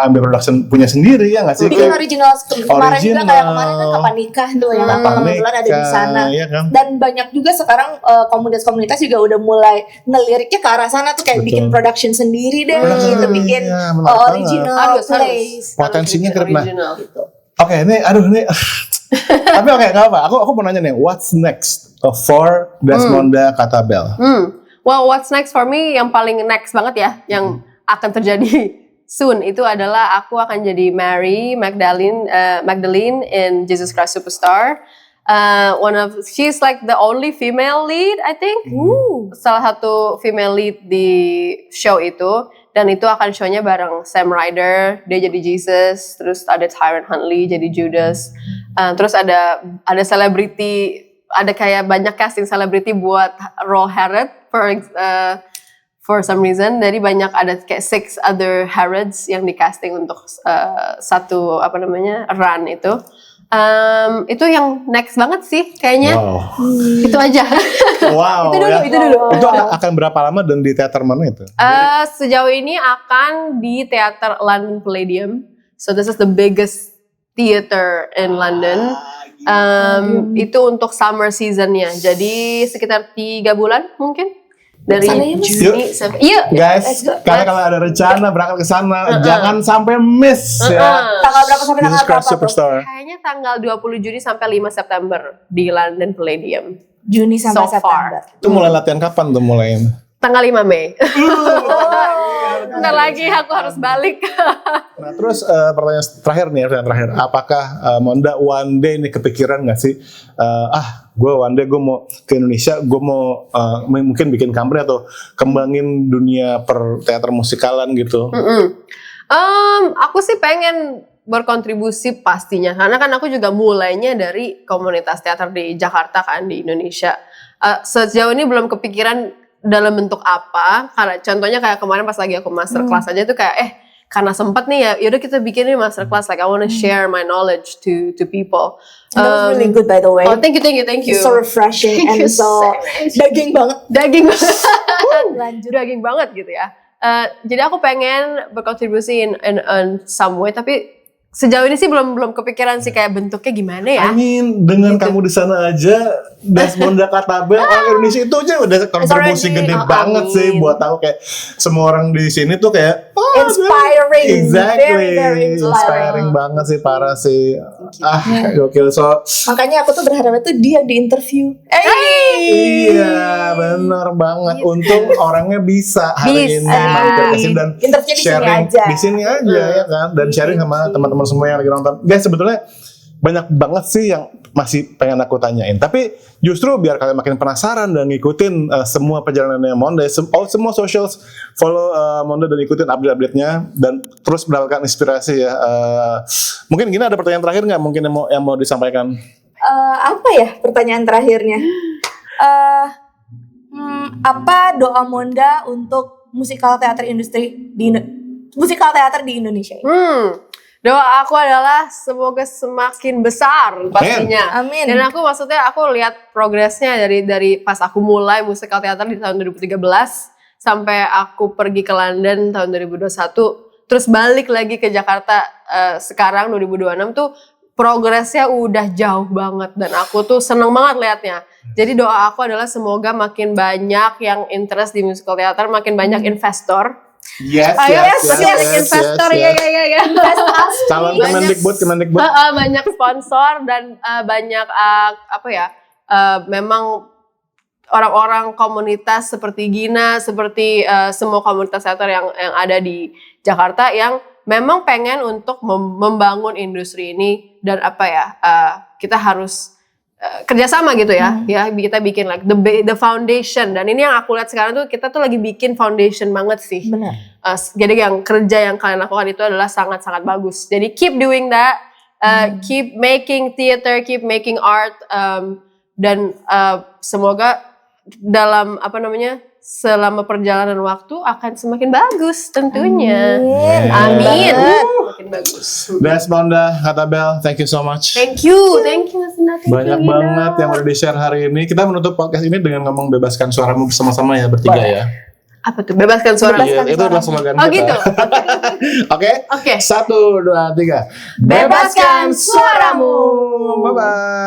[SPEAKER 2] ambil production punya sendiri ya nggak sih?
[SPEAKER 3] Bikin original kemarin juga kayak kemarin kan Kapan Nikah tuh yang kebetulan ada di sana.
[SPEAKER 2] Iya kan?
[SPEAKER 3] Dan banyak juga sekarang komunitas-komunitas juga udah mulai ngeliriknya ke arah sana tuh kayak bikin production sendiri deh gitu, bikin original plays.
[SPEAKER 2] Potensinya keren
[SPEAKER 3] gitu.
[SPEAKER 2] Oke, ini tapi oke, nggak apa. Aku mau nanya nih, what's next for Desmonda Katabel?
[SPEAKER 1] Well, what's next for me yang paling next banget ya, yang akan terjadi soon itu adalah aku akan jadi Mary Magdalene in Jesus Christ Superstar. She's like the only female lead, I think. Salah satu female lead di show itu, dan itu akan show-nya bareng Sam Ryder, dia jadi Jesus, terus ada Tyron Huntley jadi Judas, terus ada selebriti, ada kayak banyak casting selebriti buat role Herod for some reason. Jadi banyak ada kayak 6 other Herods yang di casting untuk satu run itu. Itu yang next banget sih kayaknya. Itu aja.
[SPEAKER 2] Wow.
[SPEAKER 1] itu dulu.
[SPEAKER 2] Itu akan berapa lama dan di teater mana itu?
[SPEAKER 1] Sejauh ini akan di teater London Palladium. So this is the biggest theater in London. Itu untuk summer seasonnya. Jadi sekitar 3 bulan mungkin. Dari Juni sampai
[SPEAKER 2] guys, karena kalau ada rencana berangkat ke sana jangan sampai miss ya.
[SPEAKER 3] Tanggal berapa sampai tanggal berapa?
[SPEAKER 2] Superstar.
[SPEAKER 1] Kayaknya tanggal 20 Juni sampai 5 September di London Palladium.
[SPEAKER 3] Juni sampai September.
[SPEAKER 2] Itu mulai latihan kapan tuh mulai?
[SPEAKER 1] tanggal 5 Mei. Bentar lagi aku harus balik.
[SPEAKER 2] Nah terus pertanyaan terakhir, apakah Monda one day nih kepikiran nggak sih, gue one day gue mau ke Indonesia, gue mau mungkin bikin company atau kembangin dunia per teater musikalan gitu?
[SPEAKER 1] Aku sih pengen berkontribusi pastinya, karena kan aku juga mulainya dari komunitas teater di Jakarta kan, di Indonesia. Sejauh ini belum kepikiran dalam bentuk apa, karena contohnya kayak kemarin pas lagi aku masterclass aja tuh kayak karena sempat nih ya, yaudah kita bikin ini masterclass, like I wanna share my knowledge to people.
[SPEAKER 3] That was really good by the way.
[SPEAKER 1] Oh, thank you.
[SPEAKER 3] It's so refreshing and so daging banget.
[SPEAKER 1] Daging banget gitu ya. Jadi aku pengen berkontribusi in some way, tapi sejauh ini sih belum kepikiran sih kayak bentuknya gimana ya.
[SPEAKER 2] Dengan kamu di sana aja, Desmonda Katabel orang Indonesia itu aja udah kontribusi gede banget sih buat tahu kayak semua orang di sini tuh kayak
[SPEAKER 3] inspiring.
[SPEAKER 2] Exactly.
[SPEAKER 3] Very
[SPEAKER 2] Inspiring banget sih, parah sih. Gokil. So
[SPEAKER 3] makanya aku tuh berharap tuh dia di interview.
[SPEAKER 2] Iya, benar banget. Untung orangnya bisa hari ini mampir ke sini dan
[SPEAKER 3] interview
[SPEAKER 2] sharing di sini aja ya kan, dan sharing sama teman-teman semua yang lagi nonton. Guys, sebetulnya banyak banget sih yang masih pengen aku tanyain, tapi justru biar kalian makin penasaran dan ngikutin semua perjalanannya Monda, semua socials, follow Monda dan ikutin update-update-nya dan terus mendapatkan inspirasi ya. Mungkin gini, ada pertanyaan terakhir nggak mungkin yang mau disampaikan?
[SPEAKER 3] Apa ya pertanyaan terakhirnya? Apa doa Monda untuk musikal teater di Indonesia?
[SPEAKER 1] Doa aku adalah semoga semakin besar pastinya.
[SPEAKER 3] Amin.
[SPEAKER 1] Dan aku maksudnya aku lihat progresnya dari pas aku mulai musikal teater di tahun 2013 sampai aku pergi ke London tahun 2021, terus balik lagi ke Jakarta sekarang 2026 tuh progresnya udah jauh banget dan aku tuh seneng banget liatnya. Jadi doa aku adalah semoga makin banyak yang interest di musical teater, makin banyak investor.
[SPEAKER 2] Yes.
[SPEAKER 1] Investor ya.
[SPEAKER 2] Calon Kemendikbud.
[SPEAKER 1] Banyak sponsor dan banyak memang orang-orang komunitas seperti Gina, seperti semua komunitas teater yang ada di Jakarta yang memang pengen untuk membangun industri ini dan kita harus kerjasama gitu ya. Ya kita bikin like the foundation, dan ini yang aku lihat sekarang tuh kita tuh lagi bikin foundation banget sih.
[SPEAKER 3] Benar.
[SPEAKER 1] Jadi yang kerja yang kalian lakukan itu adalah sangat-sangat bagus. Jadi keep doing that, keep making theater, keep making art, dan semoga dalam selama perjalanan waktu akan semakin bagus tentunya. Amin. Semakin bagus.
[SPEAKER 2] Desmonda Katabel, thank you so much.
[SPEAKER 1] Thank you.
[SPEAKER 2] Banyak banget yang udah di-share hari ini. Kita menutup podcast ini dengan ngomong bebaskan suaramu bersama-sama ya bertiga ya.
[SPEAKER 1] Apa tuh? Bebaskan suara.
[SPEAKER 2] Iya, itu adalah slogan kita.
[SPEAKER 1] Oh gitu.
[SPEAKER 2] Oke. 1, 2, 3.
[SPEAKER 1] Bebaskan suaramu.
[SPEAKER 2] Bye-bye.